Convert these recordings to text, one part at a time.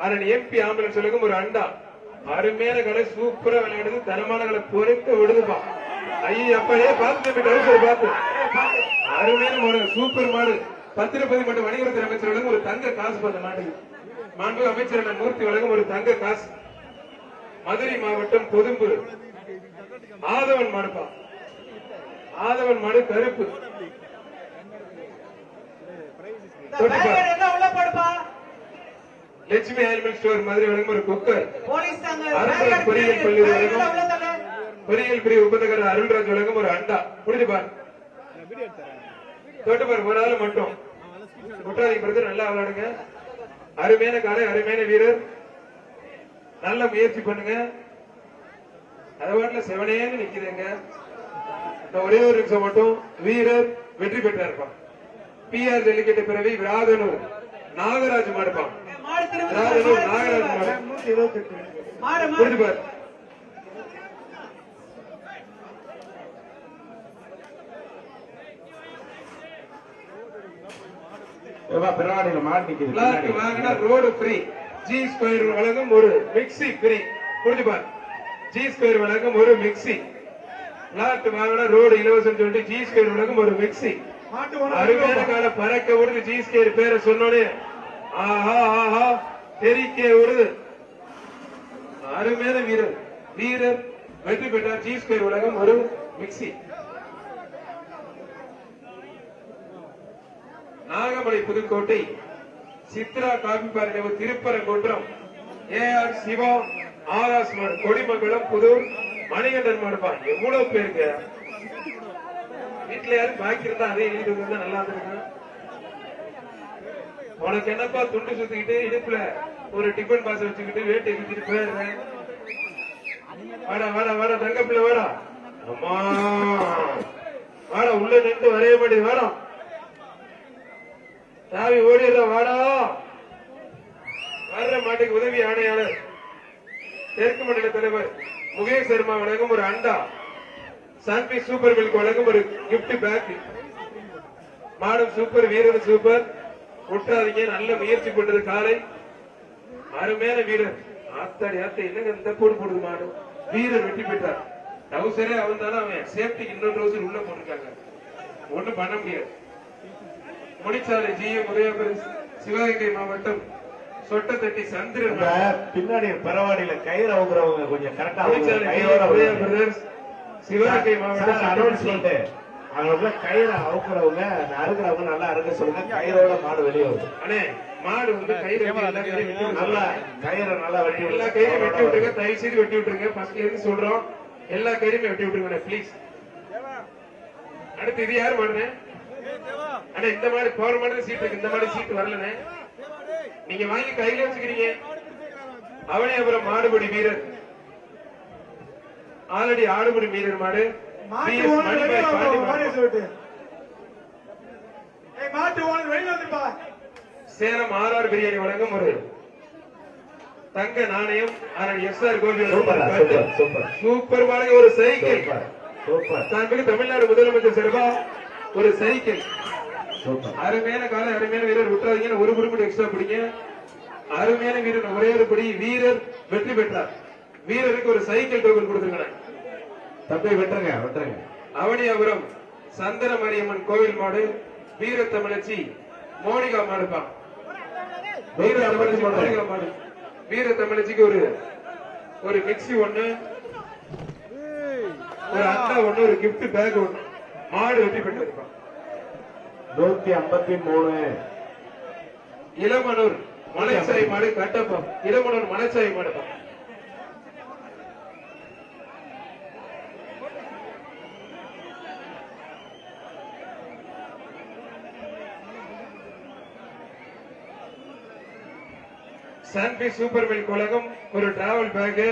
அதன் MP ambulance உலகம் ஒரு அண்டா. அருமையான கடை, சூப்பரா விளையாடுது, தரமான கடை, பொறுக்க விடுதுப்பா. ஐயா அப்பயே பார்த்து பார்த்து அருமையான மாடு, சூப்பர் மாடு. பத்திரப்பதி மற்றும் வணிகத்துறை அமைச்சர் வழங்கும் ஒரு தங்க காசு பார்த்த மாட்டுக்கு. மாண்பு அமைச்சர் மூர்த்தி வழங்கும் ஒரு தங்க காசு. மதுரை மாவட்டம் கொதும்பு ஆதவன் மாடுப்பா. ஆதவன் மாடு கருப்பு. லட்சுமி ஆனிமல் ஸ்டோர் மதுரை வழங்கும் ஒரு குக்கர். பொறியியல் பள்ளி வழங்கும் பொறியியல் பிரிவு உபதகர் அருள்ராஜ் வழங்கும் ஒரு அண்டா. புரிஞ்சு பாரு, தொட்டு பாரு, ஒரு ஆள் மட்டும் குற்றாலி பிரதர் நல்லா விளையாடுங்க. அருமையான காலை, அருமையான வீரர், நல்ல முயற்சி பண்ணுங்க. அதவாட்டில் செவனேன்னு நிக்குதுங்க. ஒரே ஒரு நிமிஷம் மட்டும். வீரர் வெற்றி பெற்றா இருப்பான். பிஆர் டெலிகேட் பிறவி விராதனூர் நாகராஜ் மாடுப்பான். விராதனூர் நாகராஜ் மாடு. புரிஞ்சு பாரு. Road free. ஜி ஸ்கொயர் வழங்கும் ஒரு மிக்சி ஃப்ரீ. புரிஞ்சு பாரு. ஜி ஸ்கொயர் வழங்கும் ஒரு மிக்சி. பிளாட் வாங்கினா ரோடு இலவசம் சொல்லிட்டு ஜி ஸ்கொயர் வழங்கும் ஒரு மிக்சி. அருமையான கால பறக்க விடுது. ஜி ஸ்கொயர் பேரை சொன்னோடனே ஆஹா ஆஹா தெரிக்க விடுது. அருமையான வீரர், வீரர் வெற்றி பெற்றார். ஜி ஸ்கொயர் வழங்கும் ஒரு மிக்சி. நாகமலை புதுக்கோட்டை சித்ரா காபி பார்க்க திருப்பரங்குன்றம் ஏஆர் சிவா ஆகாஷ் மாடு. கொடிமங்கலம் புதூர் மணிகண்டன் மாடுப்பா. எவ்வளவு பேருங்க வீட்டுல யாரும் பாக்கி இருந்தா அதே எழுதிட்டு நல்லா இருக்கு. உனக்கு என்னப்பா துண்டு சுத்திக்கிட்டு இடுப்புல ஒரு டிஃபன் பாக்ஸ் வச்சுக்கிட்டு வேட்டை எழுதிட்டு போயிடுறேன். வாடா வாடா வாடா தங்கப்பிள்ள வாடா. அம்மா வாடா, உள்ள நின்று வரைய மாட்டேது. வாடா தாவி ஓடிடுற. வாடா. வர்ற மாட்டுக்கு உதவி ஆணையாளர் தெற்கு மண்டல தலைவர் முகேஷ் சர்மா வழங்கும் ஒரு அண்டா. சான்பி சூப்பர் மில்க் வழங்கும் ஒரு கிப்ட் பேக். மாடும் சூப்பர், வீரர் சூப்பர். விட்டுறாதீங்க, நல்ல முயற்சி பண்றது காலை. அருமையான வீரர். ஆத்தாடி ஆத்த என்னங்க இந்த போடு போடுது மாடு. வீரர் வெற்றி பெற்றார். டவுசரே அவன் தானே, அவன் சேஃப்டிக்கு இன்னொரு டவுசர் உள்ள போட்டிருக்காங்க. ஒண்ணும் பண்ண முடியாது. முடிச்சாலை ஜிஎம் உதயபுரம் சிவகங்கை மாவட்டம் சொட்டத்தட்டி சந்திரன் பின்னாடி பரவாயில்ல. கயிறு அவுக்குறவங்க கொஞ்சம் கரெக்டா சிவகங்கை மாவட்டம் அனௌன்ஸ்மெண்ட். அவங்களுக்குள்ள கயிறு அவுக்குறவங்க அறுக்கிறவங்க நல்லா அறுக்க சொல்லுங்க. கயிறோட மாடு வெளியே வரும். அண்ணே மாடு வந்து கயிறு நல்லா கயிறை நல்லா வெட்டி, எல்லா கயிறையும் வெட்டி விட்டுருங்க. தயவு செய்து வெட்டி விட்டுருங்க. ஃபர்ஸ்ட் இருந்து சொல்றோம், எல்லா கயிறையுமே வெட்டி விட்டுருங்க பிளீஸ். அடுத்து இது யாரு மாடுனே? அண்ணா இந்த மாதிரி போற மாதிரி சீட் இருக்கு. இந்த மாதிரி சீட் வரலனே, நீங்க வாங்கி கையில வச்சுக்கிறீங்க. அவனியாபுரம் மாடுபடி வீரர், ஆல்ரெடி ஆடுபடி வீரர் மாடு. சேலம் ஆர்ஆர் பிரியாணி வழங்கும் ஒரு தங்க நாணயம். எஸ்ஆர் கோபி சூப்பர் மாடு. ஒரு சைக்கிள். தமிழ்நாடு முதலமைச்சர் சார்பா ஒரு சைக்கிள். அருமையான கால, அருமையான வீரர். விட்டுறாதீங்க, ஒரு குறிப்பிட்ட எக்ஸ்ட்ரா பிடிங்க. அருமையான வீரர், ஒரே ஒரு படி. வீரர் வெற்றி பெற்றார். வீரருக்கு ஒரு சைக்கிள் டோக்கன் கொடுத்துருங்க. தப்பை வெட்டுறங்க வெட்டுறங்க. அவனியாபுரம் சந்தன மாரியம்மன் கோவில் மாடு. வீர தமிழச்சி மோனிகா மாடுப்பா. வீர தமிழச்சி மோனிகா மாடு. வீர தமிழச்சிக்கு ஒரு மிக்சி ஒண்ணு, ஒரு அண்டா ஒண்ணு, ஒரு கிப்ட் பேக் ஒண்ணு. மாடு வெற்றி பெற்றிருப்பான். 153. இளமனூர் மலைச்சாய் மாடு கட்டப்பம். இளமனூர் மலைச்சாய் மாடுப்பா. சான்பி சூப்பர் மில்க் உலகம் ஒரு டிராவல் பேக்.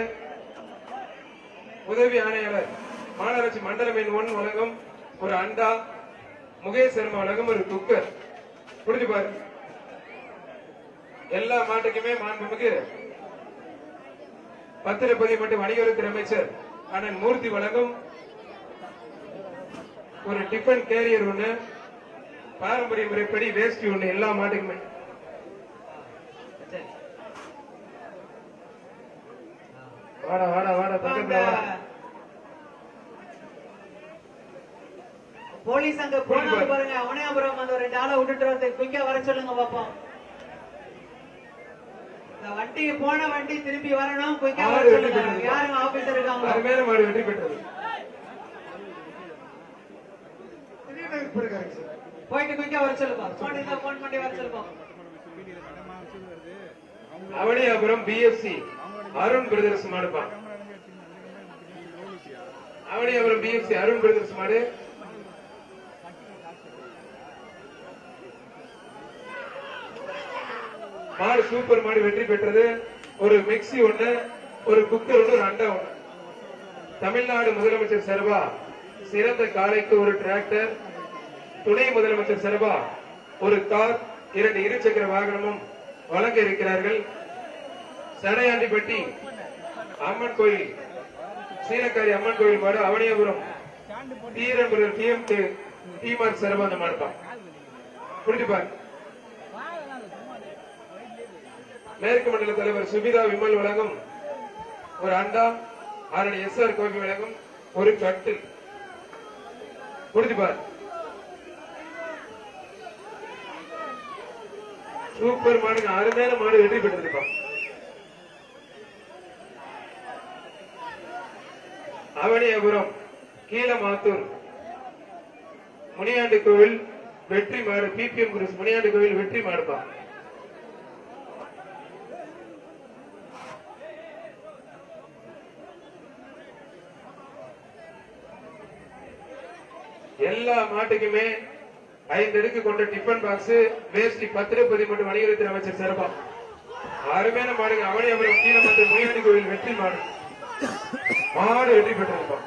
உதவி ஆணையாளர் மாநகராட்சி மண்டலம் எண் 1 வழங்கும் ஒரு அண்டா. முகேஷ் சர்மா வழங்கும் ஒரு குக்கர். புரிஞ்சு பாரு. எல்லா மாட்டுக்குமே மாண்புமிகு பத்திரப்பதிவு மற்றும் வணிகத்துறை அமைச்சர் அண்ணன் மூர்த்தி வழங்கும் ஒரு டிஃபன் கேரியர் ஒண்ணு. பாரம்பரிய முறைப்படி வேஷ்டி ஒண்ணு. எல்லா மாட்டுக்குமே வாடா வாடா வாடா தங்கப்பிள்ளை வாடா. போலீஸ் அங்க போனாங்க பாருங்க. அவனியாபுரம் அந்த 2 ஆளை விட்டுட்டு வந்து குயிக்கா வர சொல்லுங்க பாப்போம். இந்த வண்டி போன வண்டி திருப்பி வரணும். குயிக்கா வர சொல்லுங்க. யாருங்க ஆபீசர் இருக்காங்க? அருமையான மாடு வெற்றி பெற்றது. போயிட்டு குயிக்கா வர சொல்லுப்பா. போன் பண்ணி வர சொல்லுப்பா. அவனியாபுரம் பிஎஃப்சி அருண் பிரதர்ஸ் மாடுப்பா. அவனியாபுரம் பிஎஃப்சி அருண் பிரதர்ஸ் மாடு. மாடு சூப்பர் மாடு வெற்றி பெற்றது. ஒரு மிக்சி ஒண்ணு, ஒரு குக்கர் ஒண்ணு, ஒரு அண்டா ஒண்ணு. தமிழ்நாடு முதலமைச்சர் சார்பா சிறந்த காளைக்கு ஒரு டிராக்டர், துணை முதலமைச்சர் சார்பா ஒரு கார், 2 இருசக்கர வாகனமும் வழங்க இருக்கிறார்கள். சடையாண்டிப்பட்டி அம்மன் கோயில், சீனக்காரி அம்மன் கோயில் மாடு அவனியாபுரம் தீரன்புரம் டிஎம் சார்பா அந்த மாடுப்பான். புரிஞ்சுப்பாங்க. மேற்கு மண்டல தலைவர் சுபிதா விமல் வழங்கும் ஒரு அண்டா, ஆரணி எஸ்ஆர் கோபி வழங்கும் ஒரு கட்டு. புரிஞ்சுப்பார். சூப்பர் மாடுங்க, அருமையான மாடு வெற்றி பெற்றிருப்பான். அவனியாபுரம் கீழமாத்தூர் முனியாண்டி கோவில் வெற்றி மாடு. பிபிஎம் குரூஸ் முனியாண்டி கோவில் வெற்றி மாடுப்பான். எல்லா மாட்டுக்குமே 5 அடுக்கு கொண்ட டிஃபன் பாக்ஸ், வேஷ்டி, பத்திரப்பதி மற்றும் வணிகத்துறை அமைச்சர் சிறப்பா. அருமையான மாடுங்க. அவனியாபுரம் கீழமாத்தூர் முனியாண்டி கோவில் வெற்றி மாடு. மாடு வெற்றி பெற்றிருப்பான்.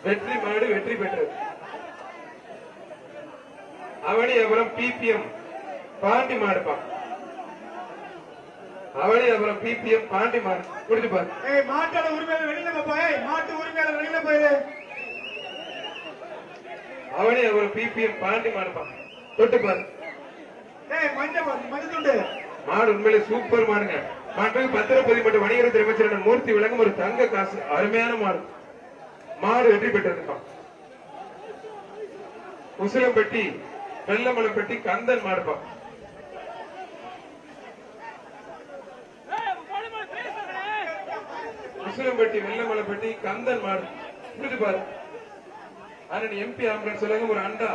வெற்றி மாடு வெற்றி பெற்றது. அவனியாபுரம் பிபிஎம் பாண்டி மாடுப்பான். அவனியாபுரம் பிபிஎம் பாண்டி மாடு. குடிச்சு பாரு. மாட்டோட உரிமையாளர் வெளியில போய், மாட்டு உரிமையாளர் வெளியில போயிரு. அவனியாபுரம் பிபிஎம் பாண்டி மாடுப்பான். தொட்டு பாரு. மஞ்சள் மாடு உண்மையிலே சூப்பர் மாடுங்க. மாண்புமிகு பத்திரப்பதி மற்றும் வணிகத்துறை அமைச்சர் மூர்த்தி விளங்கும் ஒரு தங்க காசு. அருமையான மாடு. மாடு வெற்றி பெற்றிருக்கான். உசிலம்பட்டி வெள்ளமலைப்பட்டி கந்தன் மாடுப்பான். உசிலம்பட்டி வெள்ளமலைப்பட்டி கந்தன் மாடு. புரிஞ்சு பாரு. அரணி எம்பி ஆம்புலன்ஸ் விளங்கும் ஒரு அண்டா,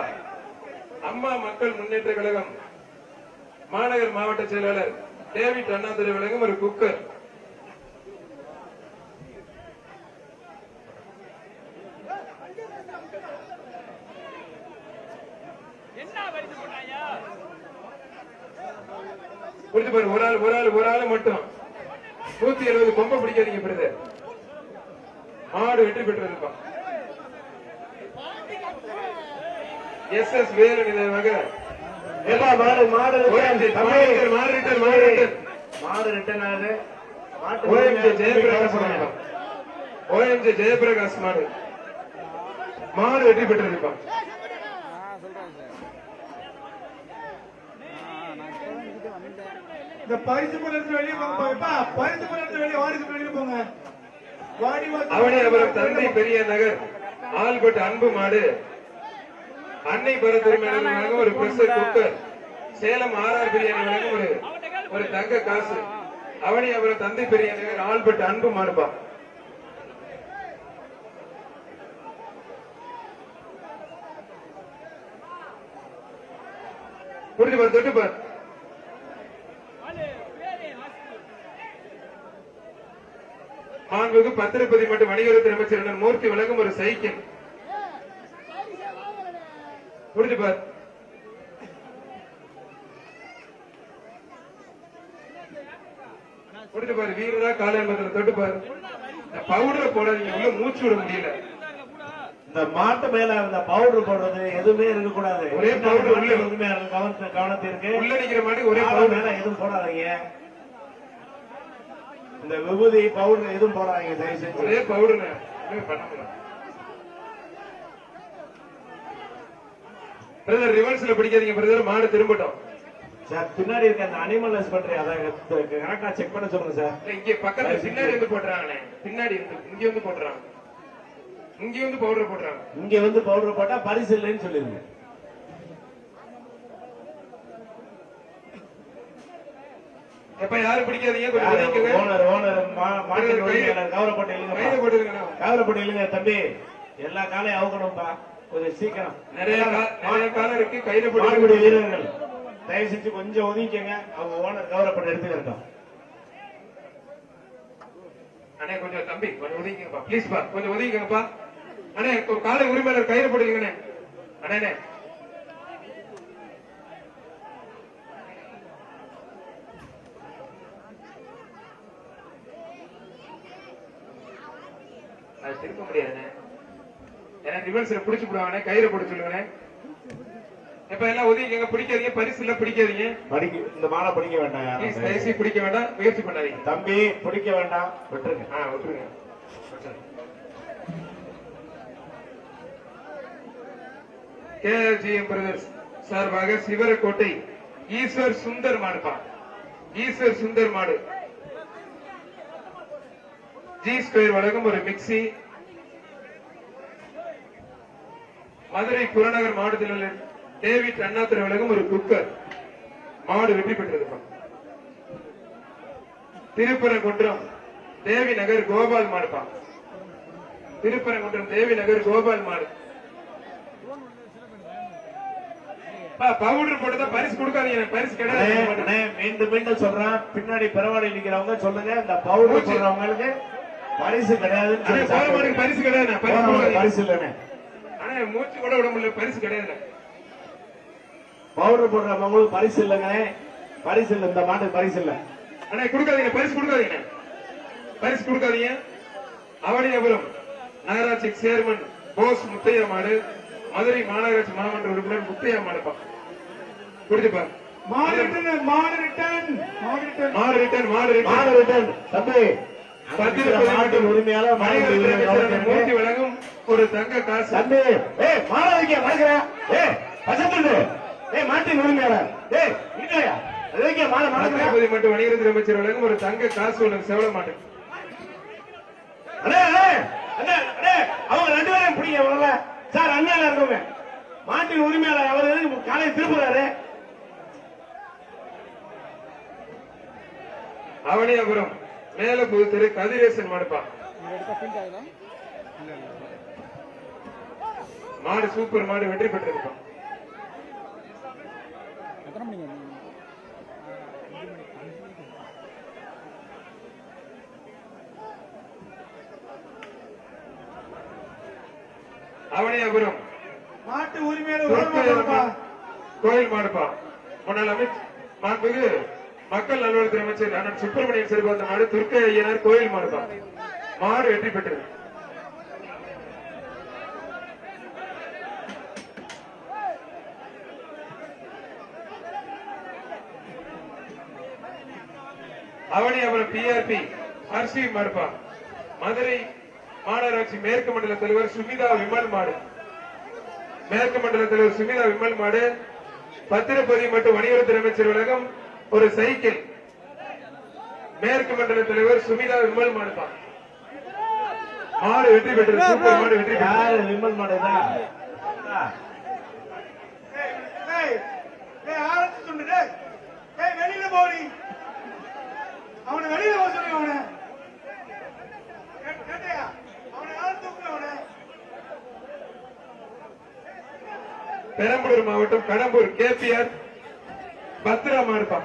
அம்மா மக்கள் முன்னேற்ற கழகம் மாநகர் மாவட்ட செயலாளர் டேவிட் அண்ணாதுரை வழங்கும் ஒரு குக்கர். புரிஞ்சு பாரு. ஒரு ஆள் மட்டும் 170 கொம்ப பிடிக்காதீங்க பிரதர். மாடு வெற்றி பெற்றிருப்பான். எஸ் வேலு நினைவாக மாடு மாடு ரிட்டர்ன் ஆகுது. ஓஎம்ஜி ஜெயபிரகாஷ் மாடு. மாடு வெற்றி பெற்றிருப்பான். இந்த பரிசு பொருள் வெளியே போங்க. பரிசு பொருள் வெளியே வாரிசு வெளியில போங்க. அவனியாபுரம் தந்தை பெரிய நகர் ஆல்பர்ட் அன்பு மாடு. அன்னை பரத்துரிமையாளர் ஒரு pressure cooker. Salem RR biryani வழங்கும் ஒரு தங்க காசு. அவனியாபுரம் தந்தை பெரிய நகர் ஆல்பர்ட் அன்பு மாடுப்பா. புரிஞ்சு பாரு. தொட்டு பாரு. மாண்புமிகு பத்திரப்பதி மற்றும் வணிகத்துறை அமைச்சர் மூர்த்தி வழங்கும் ஒரு சைக்கிள். புரிஞ்சு பாரு. புரிஞ்சு பாரு. வீரரா காலையில் தொட்டு பாரு. பவுடர் போடாதீங்க, உள்ள மூச்சு விட முடியல. இந்த மாட்டு மேல இந்த பவுடர் போடுறது எதுவுமே இருக்க கூடாது. ஒரே பவுடர் உள்ள கவனத்திற்கு உள்ள நிக்கிற மாதிரி ஒரே பவுடர் மேல எதுவும் போடாதீங்க. இந்த விபூதி பவுடர் எதுவும் போடாதீங்க தயவு செஞ்சு. ஒரே பவுடர் பண்ண முடியும். பிரதர் ரிவர்ஸ்ல பிடிக்காதீங்க பிரதர். மாடு திரும்பட்டும். சார் பின்னாடி இருக்க அந்த அனிமல் ஹஸ்பண்டரி அதை கரெக்டா செக் பண்ண சொல்லுங்க சார். இங்க பக்கத்துல பின்னாடி வந்து போட்டுறாங்களே, பின்னாடி இங்க வந்து போட்டுறாங்க, இங்க வந்து பவுடர் போட்டுறாங்க. இங்க வந்து பவுடர் போட்டா பரிசு இல்லைன்னு சொல்லிருங்க. எப்ப யாரும் பிடிக்காதீங்க, கொஞ்சம் ஒதுங்கிக்கங்க. ஓனர் மாட்டின் உரிமையாளர் கவலைப்பட்டு இல்லைங்க, கையில போட்டுருங்க. கவலைப்பட்டு இல்லைங்க தம்பி, எல்லா காலையும் அவுக்கணும்பா கொஞ்சம் சீக்கிரம். நிறைய காலம் இருக்கு, கையில மாடுபிடி போட்டு வீரர்கள் தயவு செஞ்சு கொஞ்சம் ஒதுக்கிக்கங்க, அவங்க ஓனர் கவலைப்பட்டு எடுத்துக்கிறோம். அண்ணே கொஞ்சம் தம்பி கொஞ்சம் ஒதுங்கிங்கப்பா, ப்ளீஸ் பா, கொஞ்சம் ஒதுங்கிங்கப்பா. அண்ணே ஒரு காலை உரிமையாளர் கையில போட்டுக்கங்கண்ணே. அண்ணே அது திருப்ப முடியாதுண்ணே, ஏன்னா ரிவர்ஸ்ல பிடிச்சு போடுவாங்கண்ணே, கையில போட்டு சொல்லுங்கண்ணே. எப்ப எல்லாம் ஒதுங்கிங்க, பிடிக்காதீங்க, பரிசு இல்ல பிடிக்காதீங்க. இந்த மாலை பிடிக்க வேண்டாம், தயவுசெய்து பிடிக்க வேண்டாம், முயற்சி பண்ணாதீங்க தம்பி, பிடிக்க வேண்டாம், விட்டுருங்க. விட்டுருங்க. KGM பிரதர்ஸ் சார்பாக சிவரக்கோட்டை ஈஸ்வர் சுந்தர் மாடுப்பா, ஈஸ்வர் சுந்தர் மாடு ஜி ஸ்கொயர் வழங்கும் ஒரு மிக்சி, மதுரை புறநகர் மாவட்டத்தில் உள்ள டேவிட் அண்ணாதுரை வழங்கும் ஒரு குக்கர். மாடு வெற்றி பெற்றிருப்பா. திருப்பரங்குன்றம் தேவி நகர் கோபால் மாடுப்பா, திருப்பரங்குன்றம் தேவி நகர் கோபால் மாடு. பவுடர் போட்டுதான் பரிசு கொடுக்காதீங்க, பரிசு கிடையாது. மீண்டும் மீண்டும் சொல்றேன், பின்னாடி பெறவாடி நிக்கிறவங்க சொல்லுங்க, இந்த பவுடர் போடுறவங்களுக்கு பரிசு கிடையாது, பரிசு கிடையாது, பரிசு இல்லைன்னு. ஆனா மூச்சு கூட விட முடியல, பரிசு கிடையாது. பவுடர் போடுறவங்களுக்கு பரிசு இல்லைங்க, பரிசு இல்ல, இந்த மாட்டுக்கு பரிசு இல்ல. ஆனா கொடுக்காதீங்க, பரிசு கொடுக்காதீங்க, பரிசு கொடுக்காதீங்க. அவனியபுரம் நகராட்சி சேர்மன் போஸ் முத்தையா மாடு, மதுரை மாநகராட்சி மாமன்ற உறுப்பினர் முத்தையா மாடுப்பா, குடிச்சுப்பா. மாடு ரிட்டர்ன், மாடு ரிட்டர்ன், மாடு ரிட்டர்ன், மாடு ரிட்டர்ன், மாடு ரிட்டர்ன், மாடு ரிட்டர்ன். தம்பி, மாட்டின் உரிமையாளர் மூர்த்தி வழங்கும் ஒரு தங்க காசு. தம்பி, மாலை வைக்க வளர்க்கிற, பசங்க, மாட்டின் உரிமையாளர், திருப்பதி மட்டும் வணிகத்துறை அமைச்சர் வழங்கும் ஒரு தங்க காசு ஒன்று செவல மாட்டேன். அவங்க ரெண்டு பேரும் பிடிக்க சார், அண்ணா இருக்கவங்க மாட்டின் உரிமையாளர் அவரு காலையில் திருப்புறாரு. அவனியாபுரம் மேல புது கதிரேசன் மாடுப்பா, மாடு சூப்பர் மாடு வெற்றி பெற்றிருப்பான். அவனியாபுரம் மாட்டு உரிமையாளர் கோயில் மாடுப்பா, முன்னாள் மாண்புமிகு மக்கள் நல்வாழ்வுத்துறை அமைச்சர் அண்ணன் சுப்பிரமணியன் சிறுபார்த்த மாடு துர்க்கை ஐயனார் கோயில் மாடுப்பா, மாடு வெற்றி பெற்றது. அவனியாபுரம் PRP ஹர்ஷி மாடுப்பா, மதுரை மாநகராட்சி மேற்கு மண்டல தலைவர் சுமிதா விமல் மாடு, மேற்கு மண்டல தலைவர் சுமிதா விமல் மாடு. பத்திரப்பதிவு மற்றும் வணிகத்துறை அமைச்சர் வழங்கும் ஒரு சைக்கிள், மேற்கு மண்டல தலைவர் சுமிதா விமல் மாடுப்பா, மாடு வெற்றி பெற்றது, சூப்பர் மாடு வெற்றி பெற்றது. விமல் மாடுதான் ஆரம்பிச்சு சொன்னது. வெளியில போடி, அவனை வெளியில போக சொல்லி, அவனை கேட்டையா, அவனை யாரும் தூக்கல. அவனை பெரம்பலூர் மாவட்டம் கடம்பூர் KPR பத்திரா மாடுப்பா,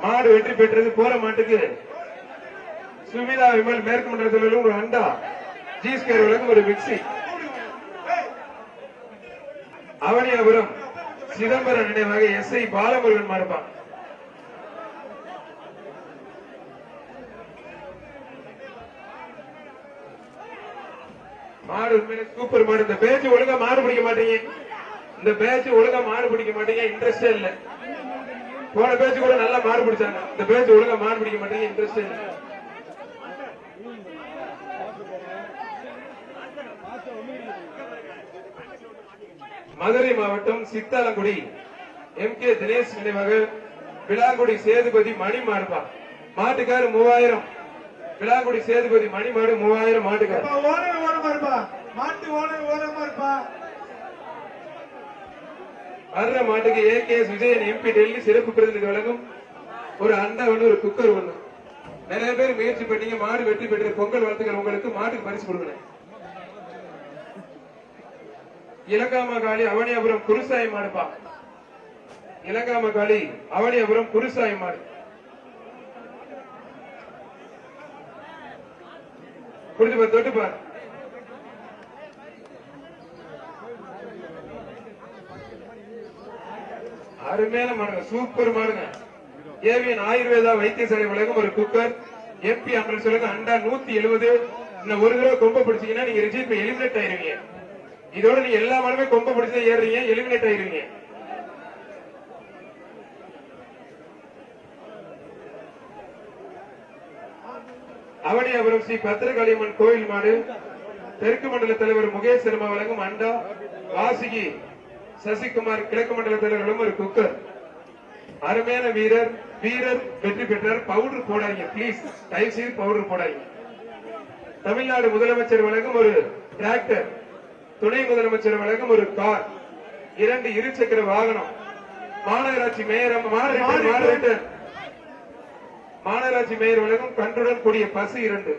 மாடு வெற்றி பெற்றது. போற மாட்டுக்கு சுமிதா விமல் மேற்கு மண்டலத்தில் ஒரு அண்டா, ஜி ஸ்கொயர் வழங்கும் ஒரு மிக்சி. அவனியாபுரம் சிதம்பரம் நினைவாக SI பாலமுருகன் மாடுப்பா, மாடு உண்மையிலே சூப்பர் மாடு. இந்த பேச்சு ஒழுங்கா மாடு பிடிக்க மாட்டீங்க, இந்த பேச்சு ஒழுங்கா மாடு பிடிக்க மாட்டீங்க, இன்ட்ரெஸ்டே இல்ல. போன பேச்சு கூட நல்லா மாடு பிடிச்சாங்க, இந்த பேச்சு ஒழுங்கா மாடு பிடிக்க மாட்டீங்க, இன்ட்ரெஸ்டே இல்ல. மதுரை மாவட்டம் சித்தாலங்குடி MK தினேஷ் நினைவாக விளாங்குடி சேதுபதி மணி மாடுப்பா. மாட்டுக்காரு 3000. விளாங்குடி சேதுபதி மணி மாடு 3000 மாட்டுக்காரு. ஓனர் ஓரமா இருப்பா, மாட்டு ஓனர் ஓரமா இருப்பா. வர்ற மாட்டுக்கு ஏகேஎஸ் விஜயன் எம்பி டெல்லி சிறப்பு பிரதிநிதி வழங்கும் ஒரு அண்டா ஒண்ணு, ஒரு குக்கர் ஒண்ணு. நிறைய பேர் முயற்சி பண்ணீங்க, மாடு வெற்றி பெற்ற பொங்கல் வாழ்த்துக்கள் உங்களுக்கு. மாட்டுக்கு பரிசு கொடுக்கணும். இலங்காம காளி அவனியாபுரம் குருசாய் மாடுப்பா. இலங்காம காளி அவனியாபுரம் குருசாய் மாடு. புரிஞ்சு பார், தொட்டு பார். அருமையான மாடுங்க, சூப்பர் மாடுங்க. ஏவியன் ஆயுர்வேதா வைத்தியசாலை வழங்கும் ஒரு குக்கர். எம்பி அமரன் சொல்லுங்க அண்டா 170. இன்னும் ஒரு தடவை கொம்ப பிடிச்சீங்கன்னா நீங்க ரிஜிட் எலிமினேட் ஆயிருவீங்க. இதோட நீங்க எல்லா மாடுமே கொம்ப பிடிச்சா ஏறுறீங்க, எலிமினேட் ஆயிருவீங்க. அவனியாபுரம் ஸ்ரீ பத்திரகாளியம்மன் கோயில் மாடு. தெற்கு மண்டல தலைவர் முகேஷ் சர்மா வழங்கும் அண்டா. வாசுகி சசிகுமார் கிழக்கு மண்டல தலைவர்களும் ஒரு குக்கர். அருமையான வீரர் வெற்றி பெற்றார். பவுடர் போடாதீங்க பிளீஸ், தயவு செய்து பவுடர் போடாதீங்க. தமிழ்நாடு முதலமைச்சர் வழங்கும் ஒரு டிராக்டர். துணை முதலமைச்சர் வழங்கும் ஒரு கார். 2 இருசக்கர வாகனம். மாநகராட்சி மேயர் மாநகராட்சி மேயர் வழங்கும் கன்றுடன் கூடிய பசு 2.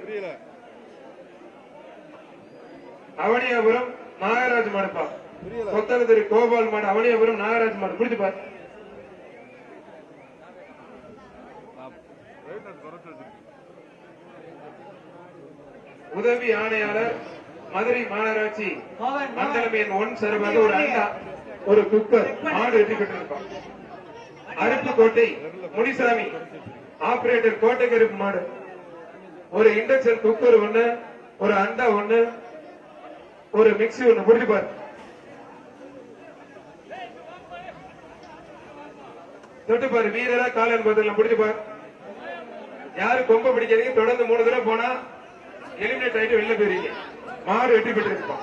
அவனியாபுரம் நாகராஜ் மாடுப்பா. கொத்தலதிரி கோபால் மாடு. அவனியாபுரம் நாகராஜ் மாடு. புரிஞ்சு பாரு. உதவி ஆணையாளர் மதுரை மாநகராட்சி மண்டலம் எண் 1 சார்பாக ஒரு அண்டா, ஒரு குக்கர் மாடு வெற்றி பெற்றிருப்பான். அருப்புக்கோட்டை முனிசாமி ஆபரேட்டர் கோட்டை கருப்பு மாடு. ஒரு இண்டக்ஷன் குக்கர் 1, ஒரு அண்டா 1, ஒரு மிக்சி 1. புரிஞ்சு பாரு. தொட்டு பாரு. வீரரா காலன் பதில் புரிஞ்சு பாரு. யாரு கொம்ப பிடிக்கிறீங்க, தொடர்ந்து 3 தடவை போனா எலிமினேட் ஆயிட்டு வெளில போயிருங்க. மாடு வெற்றி பெற்றிருப்பான்.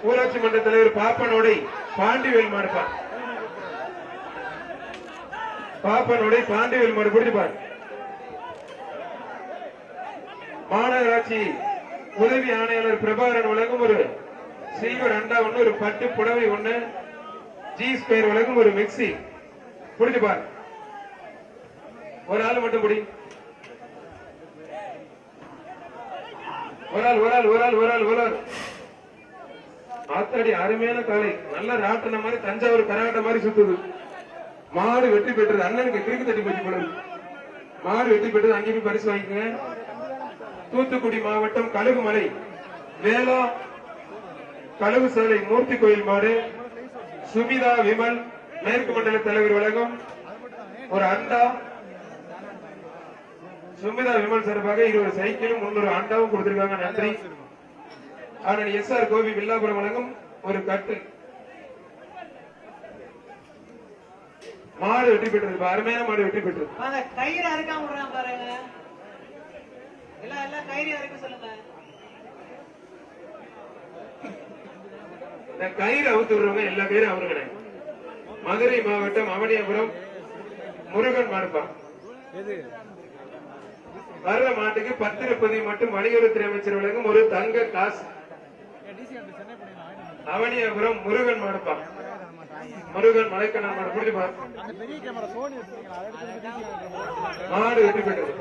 ஊராட்சி மன்ற தலைவர் பாப்பனோடை பாண்டிவேல் மாடுப்பான். பாப்பனோடை பாண்டிவேல் மாடு. புரிஞ்சுப்பார். மாநகராட்சி உதவி ஆணையாளர் பிரபாகரன் வழங்கும் ஒரு சில்வர் அண்டா 1, ஒரு பட்டு புடவை 1, ஜி ஸ்கொயர் வழங்கும் ஒரு மிக்சி. புரிஞ்சுப்பார். ஒரு ஆள் மட்டும் புடி. ஒரு ஆள். ஆத்தாடி அருமையான காலை. நல்ல ராட்டின மாதிரி, தஞ்சாவூர் கரகாட்ட மாதிரி சுத்துது. மாடு வெற்றி பெற்றது. அண்ணனுக்கு கிறுக்கு தட்டி போச்சு போல. மாடு வெற்றி பெற்றது. அங்கே போய் பரிசு வாங்கிக்கங்க. தூத்துக்குடி மாவட்டம் கழுகுமலை வேளா கழுகு சாலை மூர்த்தி கோயில் மாடு. சுமிதா விமல் மேற்கு மண்டல தலைவர் வழங்கும் ஒரு அண்டா. சுமிதா விமல் சார்பாக 20 சைக்கிளும் 300 அண்டாவும் கொடுத்திருக்காங்க. நன்றி. ஆனால் எஸ்ஆர் கோபி வில்லாபுரம் வழங்கும் ஒரு கட்டு. மாடு வெற்றி பெற்றது. அருமையான மாடு வெற்றி பெற்றது. கயிறு அறுக்காம விடுறான் பாருங்க. எல்லாம் கயிறு அறுக்க சொல்லுங்க. இந்த கயிறு அவுத்து விடுறவங்க எல்லா கயிறும் அவருங்க. மதுரை மாவட்டம் அவனியாபுரம் முருகன் மாடுப்பா. வர்ற மாட்டுக்கு பத்திரப்பதிவு மற்றும் வணிகத்துறை அமைச்சர் வழங்கும் ஒரு தங்க காசு. அவனியாபுரம் முருகன் மாடுப்பா. முருகன் மலைக்கண்ணன் மாடு. புரிஞ்சுப்பா. மாடு வெற்றி பெற்றது.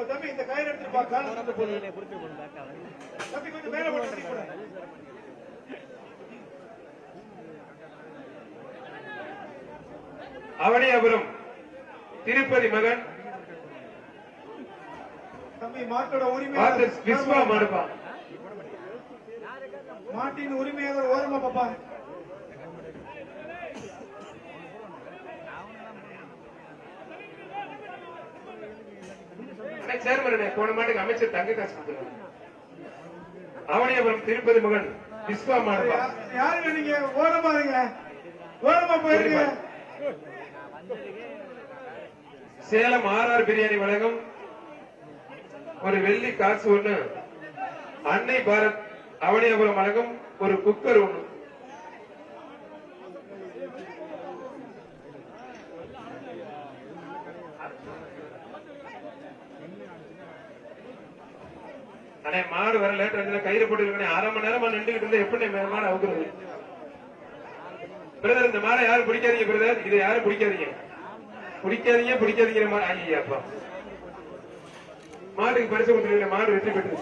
தம்பி இந்த கயிறு எடுத்துப்பா. தம்பி கொஞ்சம் மேல போட்டு. அவனியாபுரம் திருப்பதி மகன் தம்பி மாட்டோட விஸ்வா மாடுப்பா. மாட்டின் உரிமையாளர் ஓரமா பாப்பா. சேர்மன் போன மாட்டுக்கு அமைச்சர் தங்க காசு கொடுத்துருக்காங்க. அவனியாபுரம் திருப்பதி மகன் விஸ்வா மாடுப்பா. யாருங்க நீங்க ஓரமா இருங்க, ஓரமா போயிருங்க. சேலம் ஆர்ஆர் பிரியாணி வழங்கும் ஒரு வெள்ளி காசு ஒண்ணு, அன்னை பாரத் அவனியாபுரம் வழங்கும் ஒரு குக்கர் ஒண்ணு. அண்ணே மாடு வர லேட் வந்து கயிறு போட்டு அரை மணி நேரமா நின்றுகிட்டு இருந்தா எப்படி மாடு அவுக்குறது? பிரதர் இந்த மாடை யாரும் பிடிக்காதீங்க பிரதர், இதை யாரும் பிடிக்காதீங்க, பிடிக்காதீங்க பிடிக்காதீங்கிற மாதிரி. ஐயாப்பா மாட்டுக்கு பரிசு கொடுத்துருக்க, மாடு வெற்றி பெற்று.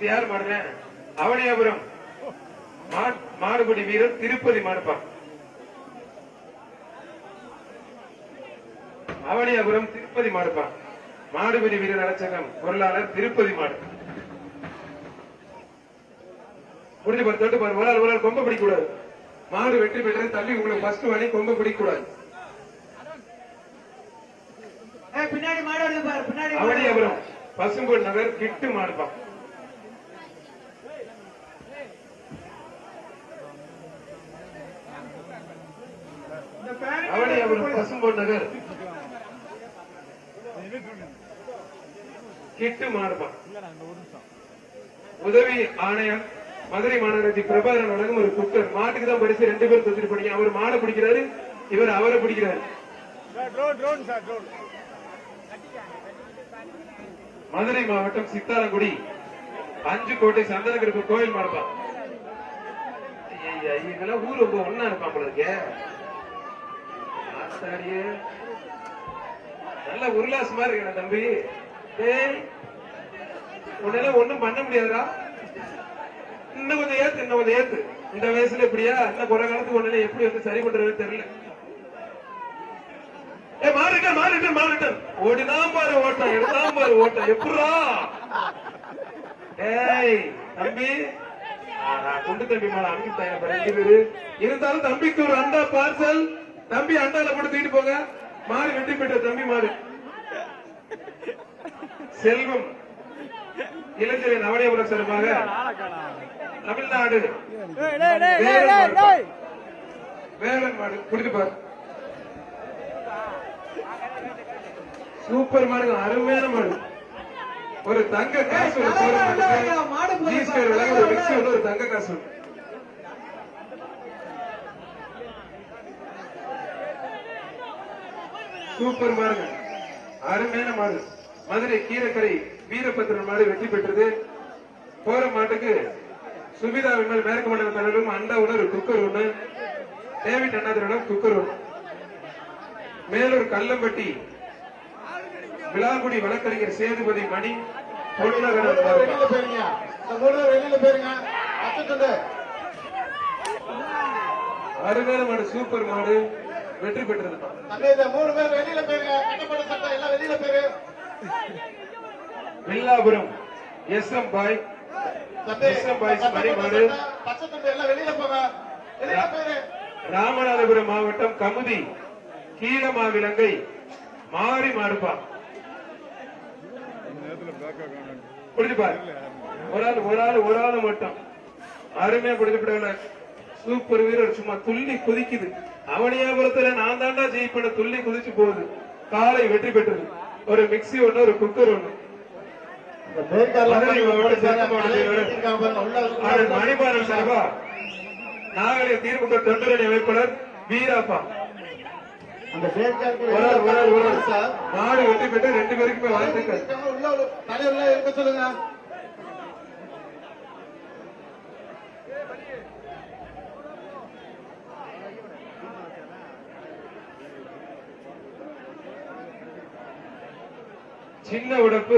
யார் மாடுங்க? அவனியாபுரம் மாடுபடி வீரர் திருப்பதி மாடுப்பா. அவனியாபுரம் திருப்பதி மாடுப்பா. மாடுபிடி வீரர் அலட்சகம் பொருளாளர் திருப்பதி மாடு. முடிஞ்சு பாரு, தொட்டு பாரு, ஒரு ஆள் கொம்ப பிடிக்க கூடாது. மாடு வெற்றி பெற்றது தள்ளி உங்களுக்கு ஃபர்ஸ்ட் வழி, கொம்ப பிடிக்க கூடாது. பின்னாடி மாடு வருது பாரு, பின்னாடி. அவனியாபுரம் பசும்பொன் நகர் கிட்டு மாடுப்பா. அவனியாபுரம் பசும்பொன் நகர் கிட்டு மாடுப்பா. உதவி ஆணையர் மதுரை மாநகராட்சி பிரபாகரன் வழங்கும் ஒரு குக்கர். மாட்டுக்கு தான் பரிசு, 2 பேர் தொத்திட்டு போனீங்க. அவர் மாடை பிடிக்கிறாரு, இவர் அவரை பிடிக்கிறாரு. மதுரை மாவட்டம் சித்தாலங்குடி 5 கோட்டை சந்தனகிருப்பு கோயில் மாடுப்பா. இதெல்லாம் ஊர் ரொம்ப ஒன்னா இருப்பான் போல இருக்கே. நல்ல உருளாசமா இருக்கு தம்பி. உன்னால ஒண்ணும் பண்ண முடியாதுடா. இன்னும் கொஞ்சம் ஏத்து, இன்னும் கொஞ்சம் ஏத்து. இந்த வயசுல இப்படியா? இன்னும் குறை காலத்துக்கு ஒண்ணு எப்படி வந்து சரி பண்றது தெரியல. மாறிட்டன் ஓடிதான் பாரு ஓட்டம், எடுத்தான் பாரு ஓட்டம். எப்படா ஏய் தம்பி, குண்டு தம்பி மேல அனுப்பிட்டாங்க. இருந்தாலும் தம்பிக்கு ஒரு அண்டா பார்சல். தம்பி அண்டால போட்டு தூக்கிட்டு போங்க. மாடு வெற்றி பெற்ற தம்பி மாடு. செல்வம் இளைஞரின் அவனியாபுரம் சார்பாக தமிழ்நாடு வேலன் மாடு குடித்து பாரு. சூப்பர் மாடு, அருமையான மாடு. ஒரு தங்க காசு ஒரு தங்க காசு. சூப்பர் மாடு, அருமையான மாடு. மதுரை கீரக்கரை வீரபத்திரன் மாடு வெற்றி பெற்றது. போற மாட்டுக்கு சுபிதா விமல் மேற்கு மண்டல தலைவரும் அண்டா ஒன்று, ஒரு குக்கர் ஒண்ணு. டேவிட் அண்ணாதிரிடம் குக்கர் ஒண்ணு. மேலூர் கல்லம்பட்டி விழாக்குடி வழக்கறிஞர் சேதுபதி மணி பொருளாளர். அருமையான மாடு, சூப்பர் மாடு வெற்றி பெற்றது. 3 பேர் வெளியில போயிருங்க, கட்டப்பட்ட சட்டம் எல்லாம் வெளியில போயிரு. வில்லாபுரம் எஸ்எம் பாய் மணிமாடு. எல்லாம் வெளியில போங்க, வெளியில போயிரு. ராமநாதபுரம் மாவட்டம் கமுதி கீழமாவிலங்கை மாறி மாடுப்பா. பிடிச்சுப்பாரு, ஒரு ஆள் மட்டும் அருமையா பிடிச்சுப்பட. சூப்பர் வீரர், சும்மா துள்ளி குதிக்குது. அவனியாபுரத்துல நான் தாண்டா ஜெயிப்பட துள்ளி குதிச்சு போகுது. காலை வெற்றி பெற்றது. ஒரு மிக்சி ஒண்ணு, ஒரு குக்கர் ஒண்ணு. மணிபாலன் சார்பா நாகலிய திமுக தொண்டரணி அமைப்பாளர் வீராப்பா. மாடு வெற்றி பெற்று 2 பேருக்குமே வாழ்த்துக்கள். தலைவர்ல இருக்க சொல்லுங்க. சின்ன உடப்பு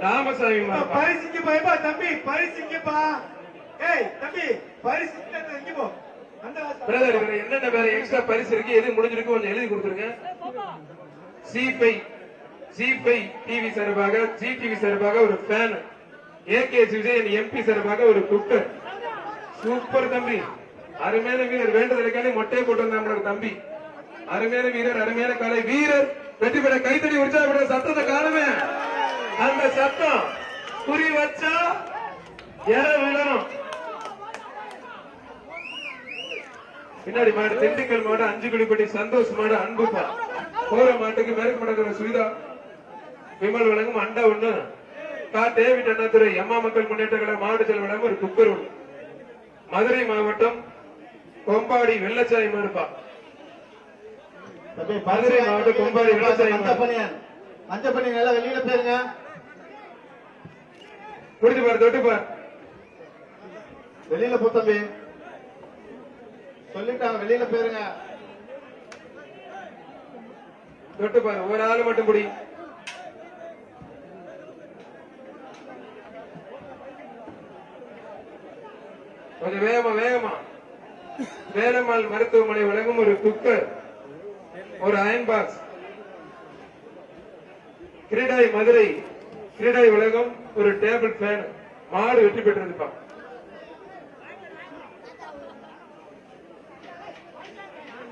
ராமசாமி பரிசுங்கப்பா. எப்பா தம்பி பரிசுங்கப்பா. ஏய் தம்பி பரிசு இங்க போ. பிரதர் என்னென்ன வேற எக்ஸ்ட்ரா பரிசு இருக்கு, எது முடிஞ்சிருக்கு கொஞ்சம் எழுதி கொடுத்துருங்க. ஜி5 டிவி சார்பாக, ஜி டிவி சார்பாக ஒரு ஃபேன், ஏகே விஜயன் எம்பி சார்பாக ஒரு குக்கர். சூப்பர் தம்பி, அருமையான வீரர். வேண்டதற்கான மொட்டையை போட்டு வந்தா தம்பி. அருமையான வீரர், அருமையான காலை வீரர் வெற்றி பெற கைத்தறி உற்சாகப்பட சத்தத்தை காணுமே. அந்த சத்தம் குறி வச்சா எற விழணும். பின்னாடி மாடு திண்டுக்கல் மாடு, அஞ்சுகுடிப்பட்டி சந்தோஷ் மாடு, அன்புப்பா. போற மாட்டுக்கு மேற்கு மடக்கிற சுவிதா விமல் வழங்கும் அண்டா ஒண்ணு. கா டேவிட் அண்ணாதுரை எம்மா மக்கள் முன்னேற்ற கழக மாவட்ட செயல் வழங்கும் ஒரு குக்கர் ஒண்ணு. மதுரை மாவட்டம் கொம்பாடி வெள்ளச்சாய் மாடுப்பா. மதுரை மாவட்டம் கொம்பாடி வெள்ளச்சாய் மாடு. மஞ்சப்பண்ணி நல்லா வெளியில போயிருங்க. குடிச்சு பாரு, தொட்டு பாரு. வெளியில போ தம்பி, சொல்லிட்டாங்க வெளியில போயிருங்க. தொட்டு பாரு, ஒரு ஆள் மட்டும் குடி. கொஞ்சம் வேகமா வேகமா. வேலம்மாள் மருத்துவமனை வழங்கும் ஒரு குக்கர், ஒரு அயன் பாக்ஸ். கிரீடாய் மதுரை கிரீடாய் வழங்கும் ஒரு டேபிள் ஃபேன். மாடு வெற்றி பெற்றிருப்பா.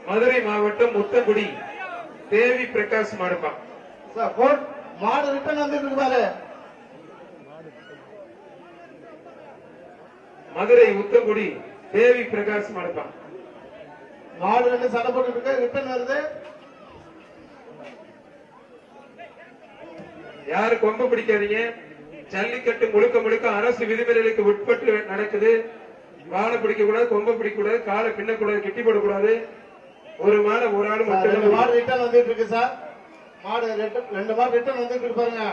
மதுரை மாவட்டம் முத்தங்குடி தேவி பிரகாஷ் மாடுப்பா. மாடு ரிட்டர்ன் வந்துட்டு பாரு. மதுரை முத்தங்குடி தேவி பிரகாஷ் மாடுப்பா. மாடு ரெண்டு சண்டை போட்டு இருக்கு, ரிட்டர்ன் வருது. யாரு கொம்ப பிடிக்காதீங்க. ஜல்லிக்கட்டு முழுக்க முழுக்க அரசு விதிமுறைகளுக்கு உட்பட்டு நடக்குது. வாழை பிடிக்க கூடாது, கொம்ப பிடிக்க கூடாது, காலை பின்னக்கூடாது, கெட்டி போடக்கூடாது. ஒரு மாடு ஒரு ஆள் மட்டும். மாடு ரிட்டர்ன் வந்துட்டு இருக்கு சார். மாடு ரெண்டு மாடு ரிட்டர்ன் வந்துட்டு இருக்கு பாருங்க.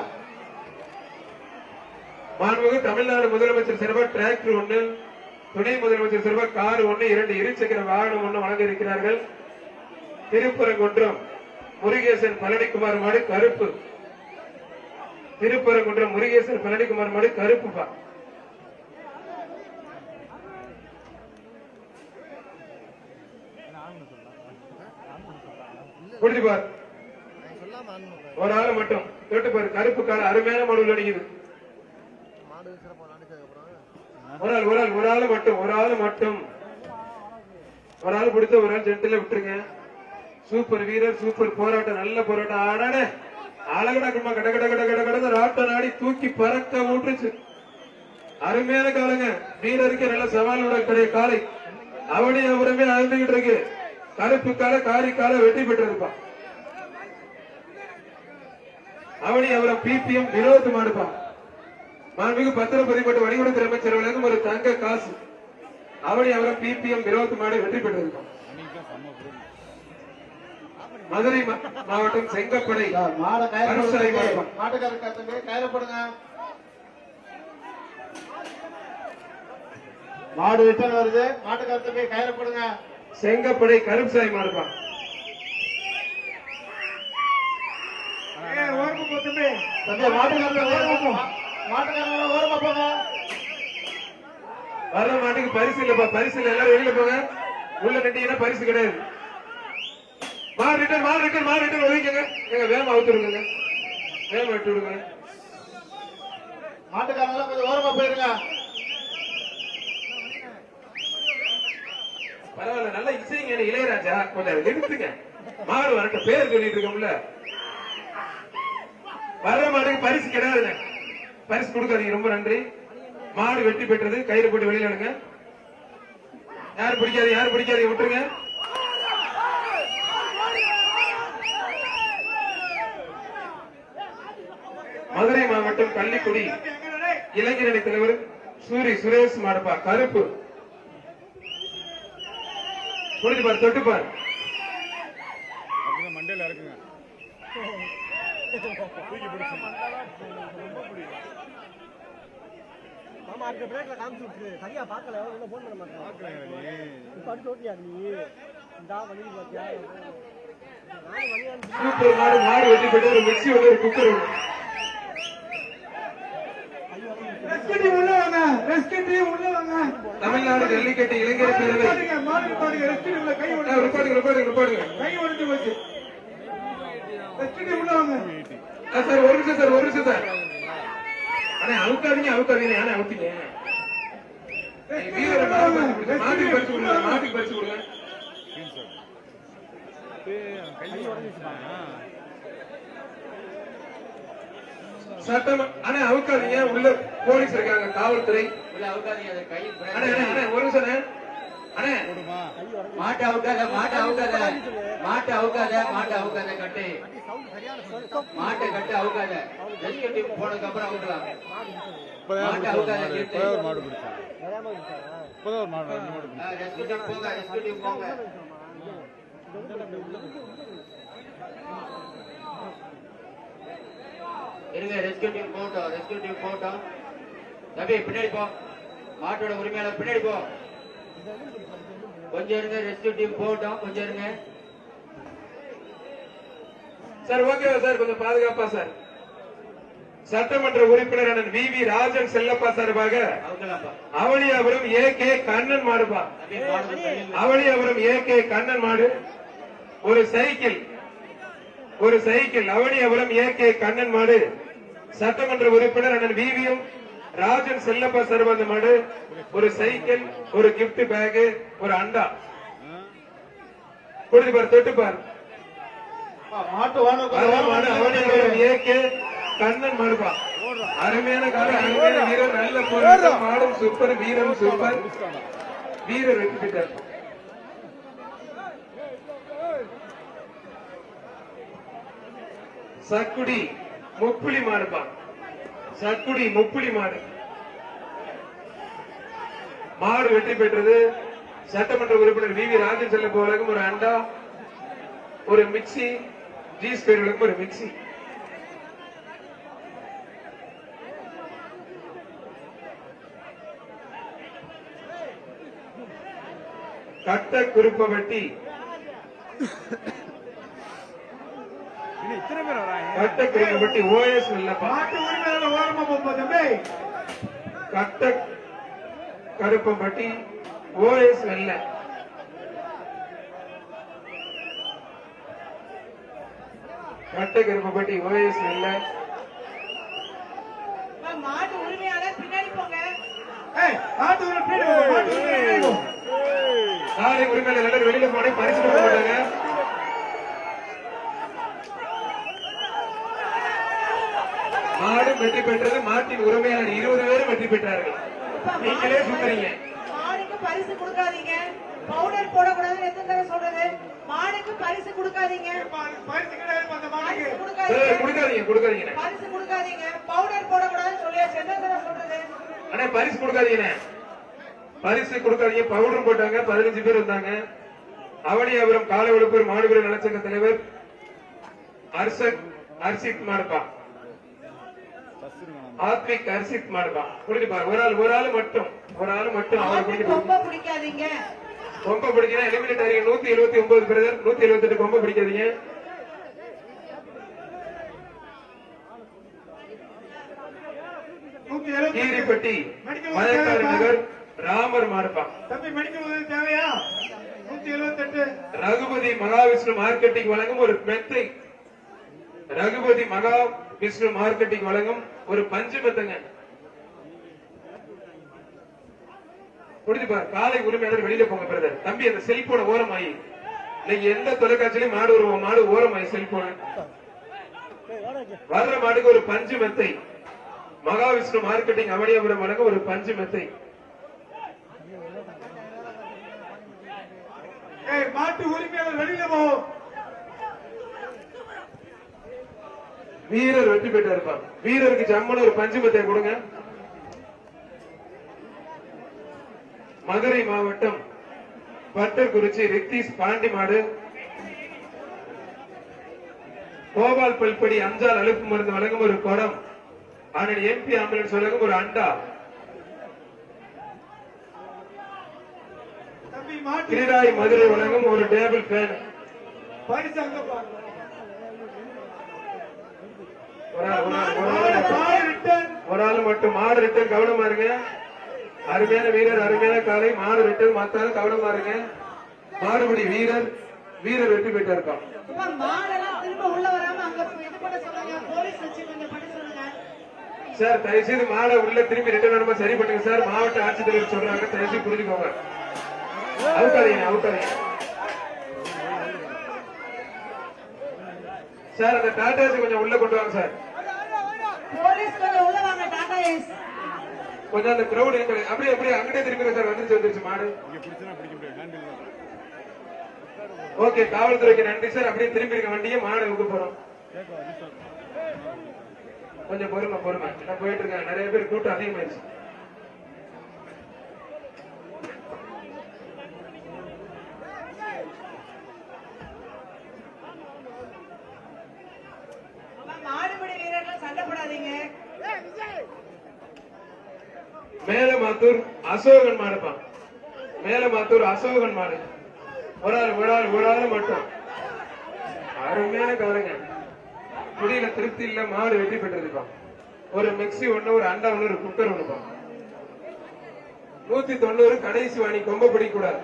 மாண்புமிகு தமிழ்நாடு முதலமைச்சர் சார்பாக டிராக்டர் ஒண்ணு, துணை முதலமைச்சர் சார்பாக கார் ஒண்ணு, 2 இருசக்கர வாகனம் ஒண்ணு வழங்க இருக்கிறார்கள். திருப்பரங்குன்றம் முருகேசன் பழனிக்குமார் மாடு கருப்பு. திருப்பரங்குன்றம் முருகேசன் பழனிக்குமார் மாடு கருப்புப்பா. புரிஞ்சு பாரு, ஒரு ஆள் மட்டும் கேட்டு பாரு. கருப்பு கால அருமையான மாடு அடிக்குது. ஒரு ஆள் மட்டும் ஒரு ஆள் பிடித்த ஒரு ஆள் ஜென்டில விட்டுருங்க. சூப்பர் வீரர், சூப்பர் போராட்டம், நல்ல போராட்டம். ஆடானே அழகடக்கமா கட கட கட கட கடந்த ராட்ட நாடி தூக்கி பறக்க ஊற்றுச்சு. அருமையான காலங்க. வீரருக்கு நல்ல சவாலோட கிடையாது காலை. அவனே அவருமே அழுந்துகிட்டு இருக்கு. கருப்பு கால காரி கால வெற்றி பெற்றிருப்பான். அவனி அவரம் பிபிஎம் வினோத் மாடுப்பான். மாண்புமிகு பத்திரப்பதிப்பட்டு வணிகத்துறை அமைச்சர் வழங்கும் ஒரு தங்க காசு. அவனி அவரம் பிபிஎம் வினோத் மாடு வெற்றி பெற்றிருப்பான். மதுரை மாவட்டம் செங்கப்படை கயிறப்படுங்க. மாடு ரிட்டர்ன் வருது. மாட்டுக்காரத்தை போய் கயிறப்படுங்க. செங்கப்படை கருப்சாய் மாடுப்பான். வர்ற மாட்டுக்கு பரிசு இல்லப்பா. பரிசு இல்ல, எல்லாரும் வெளியில போங்க. உள்ள நிட்டீங்கன்னா பரிசு கிடையாது. மாடு ரிட்டர்ன் ஒதுங்க. எங்க வேமா அவுத்துருங்க, வேமா விட்டு விடுங்க. மாட்டுக்காரங்க கொஞ்சம் ஓரமா போயிருங்க. பரவாயில்ல, நல்லா இசைங்க இளையராஜா. கொஞ்சம் எடுத்துங்க. மாடு வரட்டும், பேர் சொல்லிட்டு இருக்கோம்ல. வர்ற மாட்டுக்கு பரிசு கிடையாதுங்க. பரிசு கொடுக்காதீங்க. ரொம்ப நன்றி. மாடு வெற்றி பெற்றது. கயிறு போட்டு வெளியில எடுங்க. யார் பிடிக்காது விட்டுருங்க. மதுரை மாவட்டம் கள்ளிக்குடி இளைஞரணி தலைவர் சூரி சுரேஷ் மாடுப்பா கருப்பு. புரிஞ்சு பாரு, தொட்டு பாரு. மண்டையில இருக்குங்க. சரியா பாக்கல, போன் பண்ண மாட்டேன். இப்ப அடுத்து ஓட்டியா நீ இந்த வழி பாத்தியா? சூப்பர் மாடு வெற்றி பெற்று ஒரு மிக்சி ஒரு குக்கர் தமிழ்நாடு ஜல்லிக்கட்டு இளைஞர் பேரவை. சார் ஒரு நிமிஷம் சார். ஆனா அவுக்காதீங்க. ஆனா அவுத்தீங்க. மாட்டுக்கு பரிசு கொடுங்க. சட்டம் ஆனா அவுக்காதீங்க, உள்ள போலீஸ் இருக்காங்க, காவல்துறை. உள்ள அவுக்காதீங்க, அதை கையில் அண்ணே அண்ணே அண்ணே ஒரு நிமிஷம் அண்ணே. அண்ணே மாட்டை அவுக்காத, மாட்டை அவுக்காத, மாட்டை அவுக்காத, மாட்டை அவுக்காத, கட்டு மாட்டை கட்டு அவுக்காத. ரெஸ்கியூ டீம் போனதுக்கு அப்புறம் அவுக்கலாம். மாட்டை அவுக்காத, கேட்டு ரெஸ்கியூ டீம் போங்க, ரெஸ்கியூ டீம் போங்க. இருங்க, ரெஸ்கியூ டீம் போட்டோம், ரெஸ்கியூ டீம் போட்டோம். தம்பி பின்னாடி போ, மாட்டோட உரிமையாளர் பின்னாடி போ. கொஞ்சம் இருங்க, ரெஸ்கியூ டீம் போட்டோம், கொஞ்சம் இருங்க. சார் ஓகேவா சார், கொஞ்சம் பாதுகாப்பா சார். சட்டமன்ற உறுப்பினர் அண்ணன் வி ராஜன் செல்லப்பா சார்பாக அவுக்கலாம்ப்பா. அவளியாபுரம் கே கண்ணன் மாடுப்பா. தம்பி மாடு தள்ளி அவளியாபுரம் கே கண்ணன் மாடு ஒரு சைக்கிள், ஒரு சைக்கிள். அவளியாபுரம் கே கண்ணன் மாடு சட்டமன்ற உறுப்பினர் அண்ணன் விவிஎம் ராஜன் செல்லப்பா சார்பாக மாடு ஒரு சைக்கிள், ஒரு கிஃப்ட் பேக், ஒரு அண்டா கொடுத்து பாரு, தொட்டு பாரு. மாட்டு வாங்க அவளியாபுரம் கே கண்ணன் மாடுப்பா. அருமையான காலம், அருமையான வீரர், நல்ல போராட்டம், மாடும் சூப்பர், வீரரும் சூப்பர், வீரர் வெற்றி பெற்றார். சக்குடி முப்புளி மாடுப்பா, சக்குடி முப்புளி மாடு மாடு வெற்றி பெற்றது. சட்டமன்ற உறுப்பினர் வி ராஜன் செல்லப்பவர்களுக்கும் ஒரு அண்டா, ஒரு மிக்சி, ஜி ஸ்கொயர்களுக்கும் ஒரு மிக்சி. கட்ட குருப்பவட்டி, கட்ட குருப்பவட்டி ஓஎஸ் இல்லப்பா. மாட்டு உரிமையாளர் ஓரமா போப்பா தம்பி. கட்ட கருப்பம்பட்டி ஓஎஸ் வெல்ல. கட்ட கருப்பம்பட்டி ஓஎஸ் வெல்ல. மாட்டு உரிமையாளர் பின்னாடி போங்க. ஏய் மாட்டு உரிமையாளர் மாட்டு உரிமையாளர் சாலை உரிமையாளர் எல்லாரும் வெளியில போனே பரிசு கொடுக்க மாட்டாங்க. மாடு வெற்றி பெற்றது. மாட்டின் உரிமையாளர் 20 பேரும் வெற்றி பெற்றார்கள். நீங்களே சுத்துறீங்க. மாடுக்கு பரிசு கொடுக்காதீங்க. பவுடர் போடக்கூடாதுன்னு எத்தனை தடவை சொல்றது? மாடுக்கு பரிசு கொடுக்காதீங்க. பரிசு கிடையாது அந்த மாட்டுக்கு. பரிசு கொடுக்காதீங்க. கொடுக்காதீங்க, கொடுக்காதீங்க. பரிசு கொடுக்காதீங்க. பவுடர் போடக்கூடாதுன்னு சொல்லியாச்சு. எத்தனை தடவை சொல்றது? அண்ணா பரிசு கொடுக்காதீங்க, பரிசு கொடுக்காதீங்க. பவுடர் போட்டாங்க, 15 பேர் வந்தாங்க. அவனியாபுரம் காலை விழுப்பூர் மாடுபுர நலச்சங்க தலைவர் அர்ஷித் மாடுப்பா, ஆத்விக் அர்ஷித் மாடுப்பா. குடிப்பாரு ஒரு ஆள் மட்டும், ஒரு ஆள் மட்டும் அவர் குடிக்க. ரொம்ப பிடிக்காதீங்க. கொம்ப பிடிக்கணும். எலிமினேட் ஆகிறீங்க. 179 பிரதர், 178 கொம்ப பிடிக்காதீங்க. கீரிப்பட்டி மயக்காடு நகர் ராமர் மாடுப்பா. தம்பி மெடிக்கல் உதவி தேவையா? 178. ரகுபதி மகாவிஷ்ணு மார்க்கெட்டிங் வழங்கும் ஒரு மெத்தை. ரகுபதி மகா விஷ்ணு மார்க்கெட்டிங் வழங்கும் ஒரு பஞ்சு மெத்தங்க. குடிப்பார். காலை உரிமையாளர் வெளியில போங்க பிரதர். தம்பி அந்த செல்போன ஓரமாயி, நீங்க எந்த தொலைக்காட்சியிலும் மாடு வருவோம், மாடு ஓரமாயி செல்போன. வர்ற மாடுக்கு ஒரு பஞ்சு மெத்தை. மகாவிஷ்ணு மார்க்கெட்டிங் அவனியாபுரம் வழங்கும் ஒரு பஞ்சு மெத்தை. மாட்டு உரிமையாளர் வெளியில போ. வீரர் வெற்றி பெற்று இருப்பார். வீரருக்கு ஜம்மனு ஒரு பஞ்சு மெத்தை கொடுங்க. மதுரை மாவட்டம் பட்டர்குறிச்சி ரித்தீஷ் பாண்டி மாடு. கோபால் பல்படி அஞ்சால் அழுப்பு மருந்து வழங்கும் ஒரு குடம். அண்ணன் எம்பி ஆம்புலன்ஸ் வழங்கும் ஒரு அண்டா. தம்பி மாட்டு கிரீடாய் மதுரை வழங்கும் ஒரு டேபிள் ஃபேன். பரிசு அங்க பா. ஒரு ஆள் மட்டும். மாடு ரிட்டர்ன் கவனமா இருங்க. அருமையான வீரர், அருமையான காலை. மாடு ரிட்டர்ன் மாத்தாலும் கவனமா இருங்க. மாடுபடி வீரர், வீரர் வெற்றி பெற்று இருக்கான். மாடெல்லாம் திரும்ப உள்ள வராம அங்க இது பண்ண சொல்லுங்க. போலீஸ் வச்சு கொஞ்சம் பண்ண சொல்லுங்க. சார் தயவுசெய்து மாடை உள்ள திரும்பி ரிட்டர்ன் வருமா சரி பண்ணுங்க சார். மாவட்ட ஆட்சித்தலைவர் சொல்றாங்க, தயவுசெய்து புரிஞ்சுக்கோங்க. அவுக்காதீங்க, அவுக்காதீங்க சார். அந்த டாட்டாஸ் கொஞ்சம் உள்ள கொண்டு வாங்க சார். போலீஸ் கொஞ்சம் உள்ள வாங்க. டாடா எஸ். கொஞ்சம் அந்த கிரௌட் அப்படியே அப்படியே அங்கிட்டே திரும்பி சார். வந்துருச்சு மாடு. ஓகே, காவல்துறைக்கு நன்றி சார். அப்படியே திரும்பி இருக்க வண்டியை மாடு விட்டு போறோம். கொஞ்சம் பொறுமை நான் போயிட்டு இருக்கேன். நிறைய பேர் கூட்டம் அதிகமாயிருச்சு. மாடுபிடி வீரர்கள் சண்டை போடாதீங்க. மேலமாத்தூர் அசோகன் மாடுப்பா. மேலமாத்தூர் அசோகன் மாடு. ஒரு ஆள் மட்டும். அருமையான காலங்க. குடியில திருப்தி இல்ல, மாடு வெற்றி பெற்றதுப்பா. ஒரு மிக்சி ஒண்ணு, ஒரு அண்டா ஒண்ணு, ஒரு குக்கர் ஒண்ணுப்பா. 190 கடைசி வாணி. கொம்ப பிடிக்கூடாது.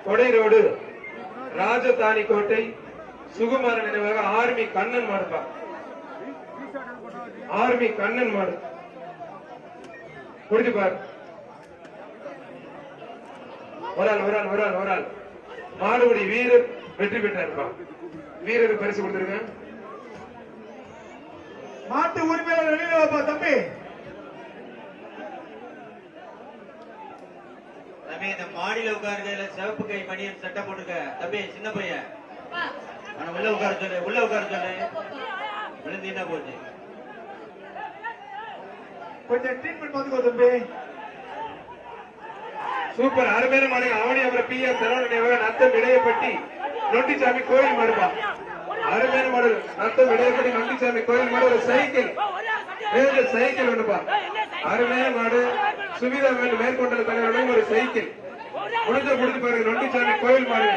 கொடை ரோடு ராஜதானி கோட்டை சுகுமார நினைவாக ஆர்மி கண்ணன் மாடுப்பா. ஆர்மி கண்ணன் மாடு முடிஞ்சு பாரு. ஒரு ஆள் மாடுபடி வீரர் வெற்றி பெற்றாருப்பா. வீரருக்கு பரிசு கொடுத்திருக்கேன். மாட்டு உரிமையாளர் வெளியில வாப்பா தம்பி. தம்பி இந்த மாடியில உட்காருங்க. சிவப்பு கை மணியன் சட்டை போட்டுக்க தம்பி. சின்ன பையன் உள்ள உட்கார சொல்லு. விழுந்தீங்கன்னா போச்சு. கொஞ்சம் ட்ரீட்மெண்ட் பார்த்துக்கோ தம்பி. சூப்பர், அருமையான மாடு. அவனியாபுரம் பி ஆர் சரவண நினைவாக நத்தம் இடையப்பட்டி நொண்டிச்சாமி கோயில் மாடுப்பா. அருமையான மாடு. நத்தம் இடையப்பட்டி நொண்டிச்சாமி கோயில் மாடு. ஒரு சைக்கிள் ஒண்ணுப்பா. அருமையான மாடு. சுவிதா மேற்கொண்ட தலைவருடன் ஒரு சைக்கிள் முடிஞ்சு பாருங்க. நொண்டிச்சாமி கோயில் மாடு.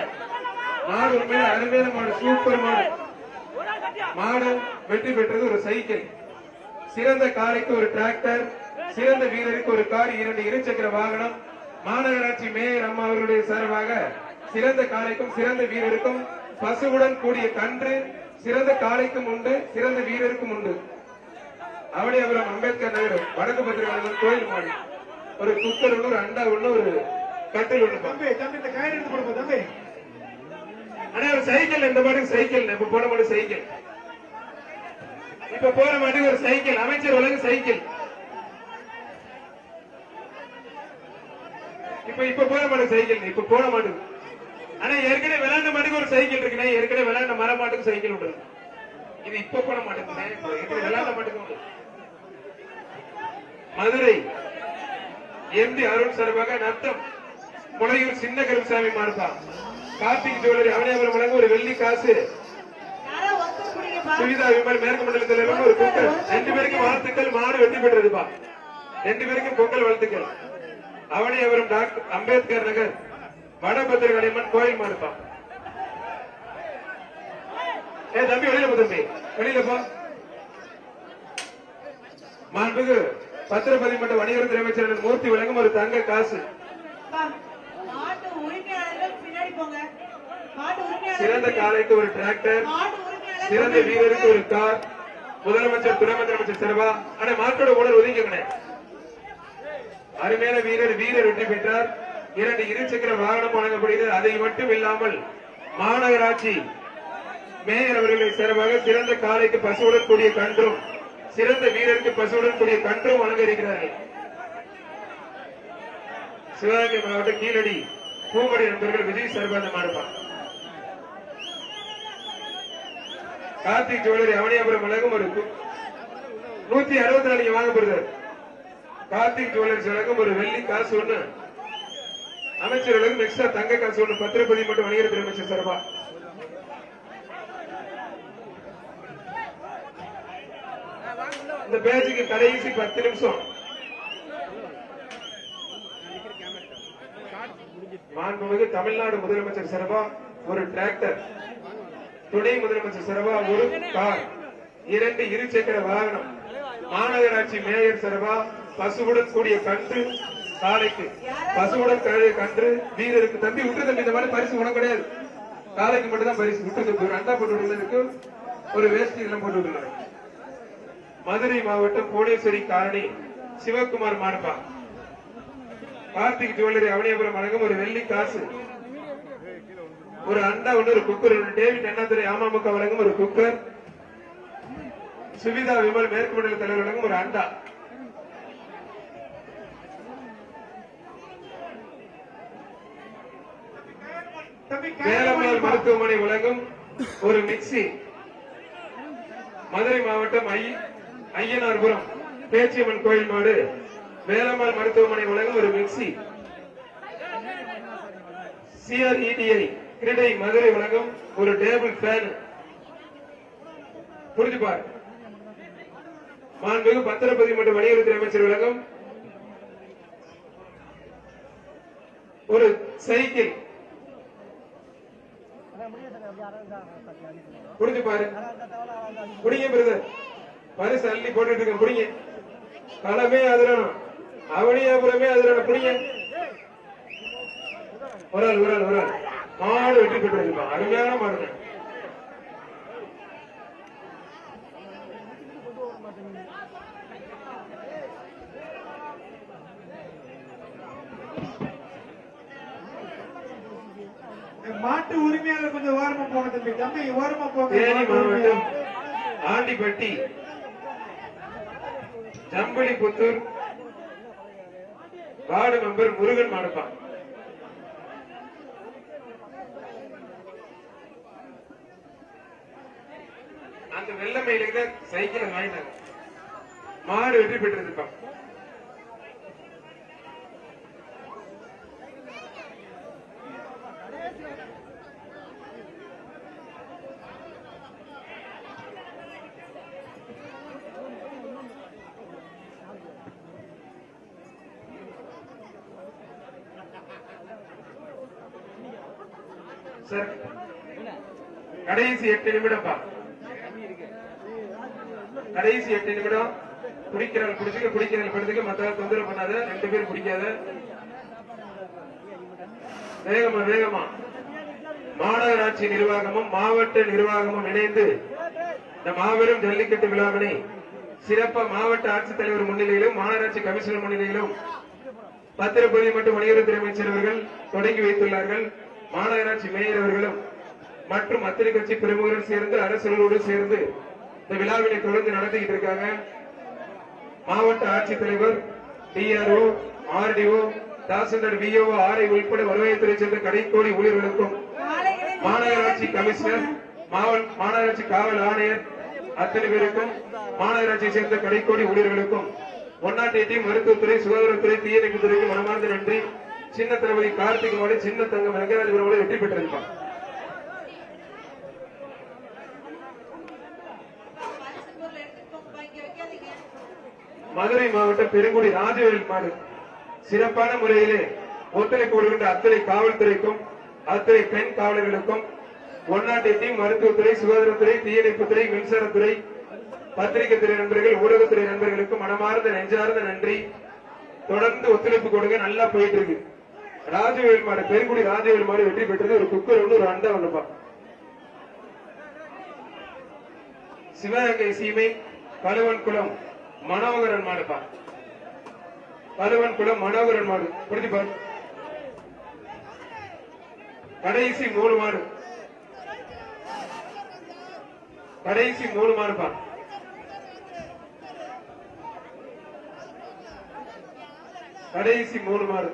மாடு உண்மையில அருமையான மாடு. சூப்பர் மாடு. மாடு வெற்றி பெற்றது. ஒரு சைக்கிள். சிறந்த காரைக்கு ஒரு டிராக்டர், சிறந்த வீரருக்கு ஒரு கார், 2 இருசக்கர வாகனம். மாநகராட்சி மேயர் அம்மா அவர்களுடைய சார்பாக சிறந்த காரைக்கும் சிறந்த வீரருக்கும் பசுவுடன் கூடிய கன்று சிறந்த காளைக்கும் உண்டு, சிறந்த வீரருக்கும் உண்டு. அவனியாபுரம் அம்பேத்கர் நகர் வடக்கு பத்திரிகை கோயில் மாடி. ஒரு குக்கர் ஒண்ணு, ஒரு அண்டா ஒண்ணு, ஒரு கட்டில் ஒண்ணு. தம்பி இந்த கயிறு எடுத்து கொடுப்போம் தம்பி. ஆனா ஒரு சைக்கிள். இந்த மாட்டுக்கு சைக்கிள். இப்ப போன மாடு சைக்கிள். இப்ப போற மாட்டுக்கு ஒரு சைக்கிள். அமைச்சர் உலக சைக்கிள். இப்ப போற மாடு சைக்கிள். இப்ப போன மாடு. ஆனா ஏற்கனவே விளையாண்ட மாட்டுக்கு ஒரு சைக்கிள் இருக்குண்ணே. ஏற்கனவே விளையாண்ட மர மாட்டுக்கு சைக்கிள் உண்டு. இது இப்ப போன மாட்டுக்கு விளையாண்ட மாட்டுக்கு உண்டு. மதுரை எம்பி அருண் சார்பாக நத்தம் முளையூர் சின்ன கருமசாமி மாடுப்பா. கார்த்திக் ஜுவல்லரி அவனியாபுரம் வழங்க ஒரு வெள்ளி காசு. யாரோ ஒருத்தர் பிடிங்கப்பா. சுவிதா விமல் மேற்கு மண்டல தலைவர் ஒரு பொங்கல். 2 பேருக்கும் வாழ்த்துக்கள். மாடு வெற்றி பெற்றதுப்பா. 2 பேருக்கும் பொங்கல் வாழ்த்துக்கள். அவனியாபுரம் டாக்டர் அம்பேத்கர் நகர் வடபத்திரகாளியம்மன் கோயில் மாடுப்பா. தம்பி வெளியில போ. தம்பி வெளியில போ. மாண்புக்கு பத்திரப்பதிமன்ற வணிகத்துறை அமைச்சர் மூர்த்தி வழங்கும் ஒரு தங்க காசு. மாட்டு உரிமையாளர்கள் பின்னாடி போங்க. மாட்டு உரிமையாளர் சிறந்த காளைக்கு ஒரு டிராக்டர், மாட்டு உரிமையாளர் சிறந்த வீரருக்கு ஒரு கார். முதலமைச்சர் துணை முதலமைச்சர் செலவா. ஆனா மாட்டோட ஓனர் ஒதுங்கிக்கணே. அருமையான வீரர் வெற்றி பெற்றார். 2 இருசக்கர வாகனம் வழங்கப்படுகிறது. அதை மட்டும் இல்லாமல் மாநகராட்சி மேயர் அவர்களை சிறப்பாக சிறந்த காளைக்கு பசுவுடன் கூடிய கன்றும், சிறந்த வீரருக்கு பசுவுடன் கூடிய கன்றும் வழங்க இருக்கிறார்கள். சிவகங்கை மாவட்டம் கீழடி பூமடி நண்பர்கள் விஜய் சர்பாந்த மாடுப்பான். கார்த்திக் ஜுவல்லரி அவனியாபுரம் வழங்கும் ஒரு 164 வாங்கப்படுது. கார்த்திக் ஜுவல்லர்ஸ் வழங்கும் ஒரு வெள்ளி காசு ஒண்ணு, அமைச்சர்களுக்கும் எக்ஸ்ட்ரா தங்க காசு ஒண்ணு. பத்திரப்பதி மற்றும் வணிகத்துறை அமைச்சர் சார்பா. இந்த பேச்சுக்கு கடைசி 10 நிமிஷம். மாண்புமிகு தமிழ்நாடு முதலமைச்சர் சார்பா ஒரு டிராக்டர், துணை முதலமைச்சர் சார்பா ஒரு கார், 2 இருசக்கர வாகனம். மாநகராட்சி மேயர் சார்பா பசுவுடன் கூடிய கன்று காளைக்கு, பசுவுடன் கூடிய கன்று வீரருக்கு. தம்பி விட்டு தம்பி, இந்த மாதிரி பரிசு உனக்கு கிடையாது. காளைக்கு மட்டும் தான் பரிசு. விட்டு தம்பி ஒரு அண்டா போட்டு விடுறதுக்கு ஒரு வேஷ்டி எல்லாம் போட்டு விடுறாங்க. மதுரை மாவட்டம் கோடேஸ்வரி காரணி சிவகுமார் மாடுப்பா. கார்த்திக் ஜுவல்லரி அவனியாபுரம் வழங்கும் ஒரு வெள்ளி காசு, ஒரு அண்டா ஒன்று, ஒரு குக்கர் ஒன்று. டேவிட் அண்ணாதுரை அமமுக வழங்கும் ஒரு குக்கர். சுவிதா விமல் மேற்கு மண்டல தலைவர் வழங்கும் ஒரு அண்டா. வேலம்மாள் மருத்துவமனை வழங்கும் ஒரு மிக்சி. மதுரை மாவட்டம் ஐயனார்புரம் பேச்சியம்மன் கோயில் மாடு வேலம்மாள் மருத்துவமனை வழங்கும் ஒரு மிக்சி. CREDI கிரீடை மதுரை வழங்கும் ஒரு டேபிள் ஃபேன். புரிஞ்சுப்பார். மாண்புமிகு பத்திரப்பதிவு மற்றும் வணிகத்துறை அமைச்சர் வழங்கும் ஒரு சைக்கிள். புரிஞ்சு பாரு. புடிங்க பிரதர், பரிசு அள்ளி போட்டுட்டு இருக்க. புடிங்க. களமே அதிரணும், அவனியாபுரமே அதிரணும். புடிங்க. ஒரு ஆள் மாடு வெற்றி பெற்று அருமையான மாடு. மாட்டு உரிமையாளர் கொஞ்சம் ஓரமா போங்க தம்பி. தம்பி ஓரமா போங்க. தேனி மாவட்டம் ஆண்டிப்பட்டி ஜம்பளிபுத்தூர் வார்டு மெம்பர் முருகன் மாடுப்பான். அந்த வெள்ளமையிலுக்கு தான் சைக்கிளை வாங்கினாங்க. மாடு வெற்றி பெற்றிருப்பான். சார் கடைசி 8 நிமிடம் பா. கடைசி 8 நிமிடம். குடிக்கிறாள் குடிச்சுக்க, குடிக்கிறாள் படுத்துக்க, மத்த தொந்தரவு பண்ணாத. 2 பேரும் குடிக்காத. வேகமா வேகமா. மாநகராட்சி நிர்வாகமும் மாவட்ட நிர்வாகமும் இணைந்து இந்த மாபெரும் ஜல்லிக்கட்டு விழாவினை சிறப்பா மாவட்ட ஆட்சித்தலைவர் முன்னிலையிலும் மாநகராட்சி கமிஷனர் முன்னிலையிலும் பத்திரப்பதிவு மற்றும் வணிகத்துறை அமைச்சர் அவர்கள் தொடங்கி வைத்துள்ளார்கள். மாநகராட்சி மேயர் அவர்களும் மற்றும் அத்தனை கட்சி பிரமுகர்கள் சேர்ந்து அரசுகளோடு சேர்ந்து இந்த விழாவினை தொடர்ந்து நடத்திக்கிட்டு இருக்காங்க. மாவட்ட ஆட்சித்தலைவர், DRO, RDO, tahsildar, VO, RI உட்பட வருவாய்த்துறை சேர்ந்த கடைக்கோடி ஊழியர்களுக்கும் மாநகராட்சி கமிஷனர், மாநகராட்சி காவல் ஆணையர் அத்தனை பேருக்கும் மாநகராட்சியை சேர்ந்த கடைக்கோடி ஊழியர்களுக்கும் 108 மருத்துவத்துறை, சுகாதாரத்துறை, தீயணைப்பு துறைக்கு மனமார்ந்த நன்றி. சின்ன தளபதி கார்த்திகோட சின்ன தங்கம் வெங்கராஜபுரம் வெற்றி பெற்றிருப்பான். மதுரை மாவட்டம் பெருங்குடி ராஜவேல் மாடு சிறப்பான முறையிலே ஒத்துழைப்பு கொடுக்கின்ற அத்தனை காவல்துறைக்கும் அத்தனை பெண் காவலர்களுக்கும் 108 மருத்துவத்துறை, சுகாதாரத்துறை, தீயணைப்புத்துறை, மின்சாரத்துறை, பத்திரிகை துறை நண்பர்கள், ஊடகத்துறை நண்பர்களுக்கும் மனமார்ந்த நெஞ்சார்ந்த நன்றி. தொடர்ந்து ஒத்துழைப்பு கொடுங்க. நல்லா போயிட்டு இருக்கு. ராஜவேல் மாடு, பெருங்குடி ராஜவேல் மாடு வெற்றி பெற்றது. ஒரு குக்கர் ஒன்று, ஒரு அண்டா ஒண்ணுப்பா. சிவகங்கை சீமை கழுவன் குளம் மனோகரன் மாடுப்பா. கழுவன் குளம் மனோகரன் மாடு. புரிஞ்சு பாரு. கடைசி 3 மாடு. கடைசி 3 மாடுப்பா. கடைசி 3 மாடு.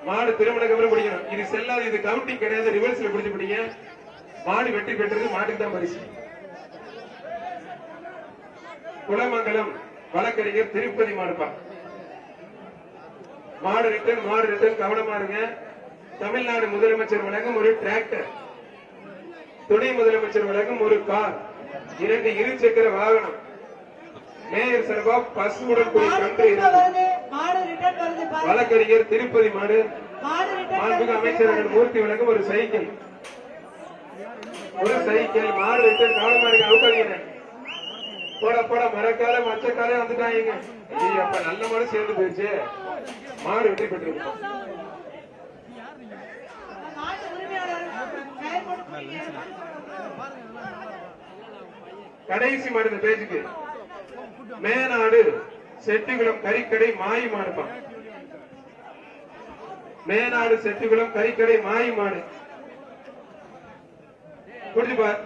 மாடு திருமணம் அப்புறம் பிடிக்கணும். இது செல்லாது, இது கவுண்டிங் கிடையாது. ரிவர்ஸ்ல பிடிச்சு பிடிங்க. மாடு வெற்றி பெற்றது. மாட்டுக்கு தான் பரிசு. குலமங்கலம் வழக்கறிஞர் திருப்பதி மாடுப்பா. மாடு ரிட்டர்ன் கவனமா இருங்க. தமிழ்நாடு முதலமைச்சர் வழங்கும் ஒரு டிராக்டர், துணை முதலமைச்சர் வழங்கும் ஒரு கார், 2 இருசக்கர வாகனம், மேயர் சார்பா பசுவுடன் கூடிய கன்று வழக்கறிஞர் திருப்பதி மாடு, மாண்புமிகு அமைச்சர்கள் மூர்த்தி வழங்கும் ஒரு சைக்கிள், மாடு ரிட்டர்ன் கவனமா இருங்க. அவுக்காதீங்க. போட மரக்கால மச்சக்காலே வந்துட்டாங்க. அப்ப நல்ல மாடு சேர்ந்து போயிடுச்சு. மாடு வெற்றி பெற்றிருக்கோம். கடைசி மாடு இந்த பேஜுக்கு மேனாடு செட்டிகுளம் கறிக்கடை மாயி மாடுப்பா. மேனாடு செட்டிகுளம் கறிக்கடை மாயி மாடு. குடிச்சு பார்.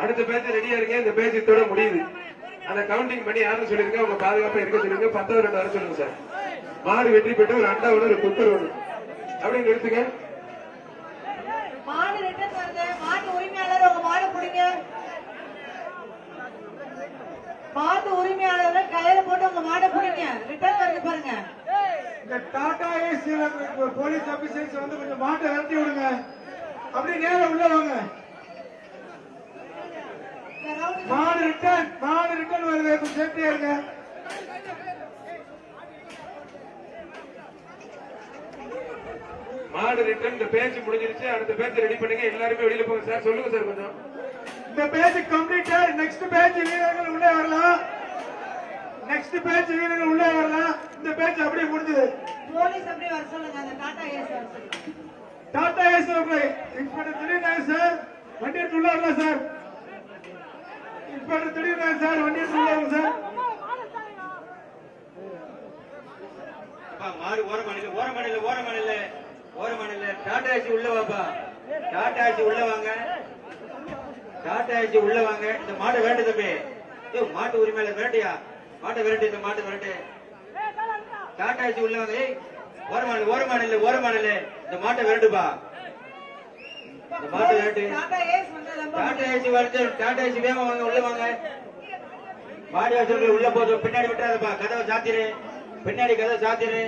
அடுத்த பேட்ச் ரெடியா இருங்க. இந்த பேட்ச் இதோட முடியுது. அந்த கவுண்டிங் பண்ணி யாருன்னு சொல்லிருங்க. உங்க பாதுகாப்பா இருக்க சொல்லுங்க. 10 2 வர சொல்லுங்க சார். மாடு வெற்றி பெற்று ஒரு அண்டா ஒண்ணு, ஒரு குக்கர் ஒண்ணு அப்படின்னு நிறுத்துங்க. மாடு ரிட்டர்ன் வருது. மாட்டு உரிமையாளர் உங்க மாடு பிடிங்க. மாட்டு உரிமையாளர் கையில போட்டு உங்க மாடை பிடிங்க. ரிட்டர்ன் வருது பாருங்க. இந்த டாடா ஏசில போலீஸ் ஆபீசர்ஸ் வந்து கொஞ்சம் மாட்டை விரட்டி விடுங்க. அப்படி நேரம் உள்ள வாங்க. இந்த ரவுண்ட் மாடு ரிட்டர்ன் வருது. கொஞ்சம் சேஃப்டியா இருங்க. மாடு ரிட்டர்ன். இந்த பேட்ச் முடிஞ்சிருச்சு. அடுத்த பேட்ச் ரெடி பண்ணுங்க. எல்லாருமே வெளியில போங்க சார். சொல்லுங்க சார் கொஞ்சம். இந்த பேட்ச் கம்ப்ளீட்டட். நெக்ஸ்ட் பேட்ச் வீரர்கள் உள்ளே வரலாம். நெக்ஸ்ட் பேட்ச் வீரர்கள் உள்ளே வரலாம். இந்த பேட்ச் அப்படியே முடிஞ்சது. போலீஸ் அப்படியே வர சொல்லுங்க. அந்த டாடா ஏஸ் வர சொல்லுங்க. டாடா ஏஸ் இன்ஸ்பெக்டர் திடீர்னாங்க சார். வண்டி எடுத்து உள்ள வரலாம் சார். இன்ஸ்பெக்டர் திடீர்னாங்க சார். வண்டி எடுத்து உள்ள வரலாம் சார். மாடு ஓரமணில டாடா ஏசி உள்ள வாப்பா. டாடா ஏசி உள்ள வாங்க. டாடா ஏசி உள்ள வாங்க. இந்த மாட்டை விரட்டு தம்பி. மாட்டு உரிமையில விரட்டியா? மாட்டை விரட்டு. இந்த மாட்டை விரட்டு. டாடா ஏசி உள்ள வாங்க. ஓரமணில இந்த மாட்டை விரட்டுப்பா. இந்த மாட்டை விரட்டு. டாடா ஏஸ் வந்து ரொம்ப டாடா ஏசி வருது. டாடா ஏசி வேகமா வாங்க. உள்ள வாங்க. மாடி வசூல்கள் உள்ள போதும். பின்னாடி விட்டுறாதப்பா. கதவை சாத்திரு. பின்னாடி கதவை சாத்திரு.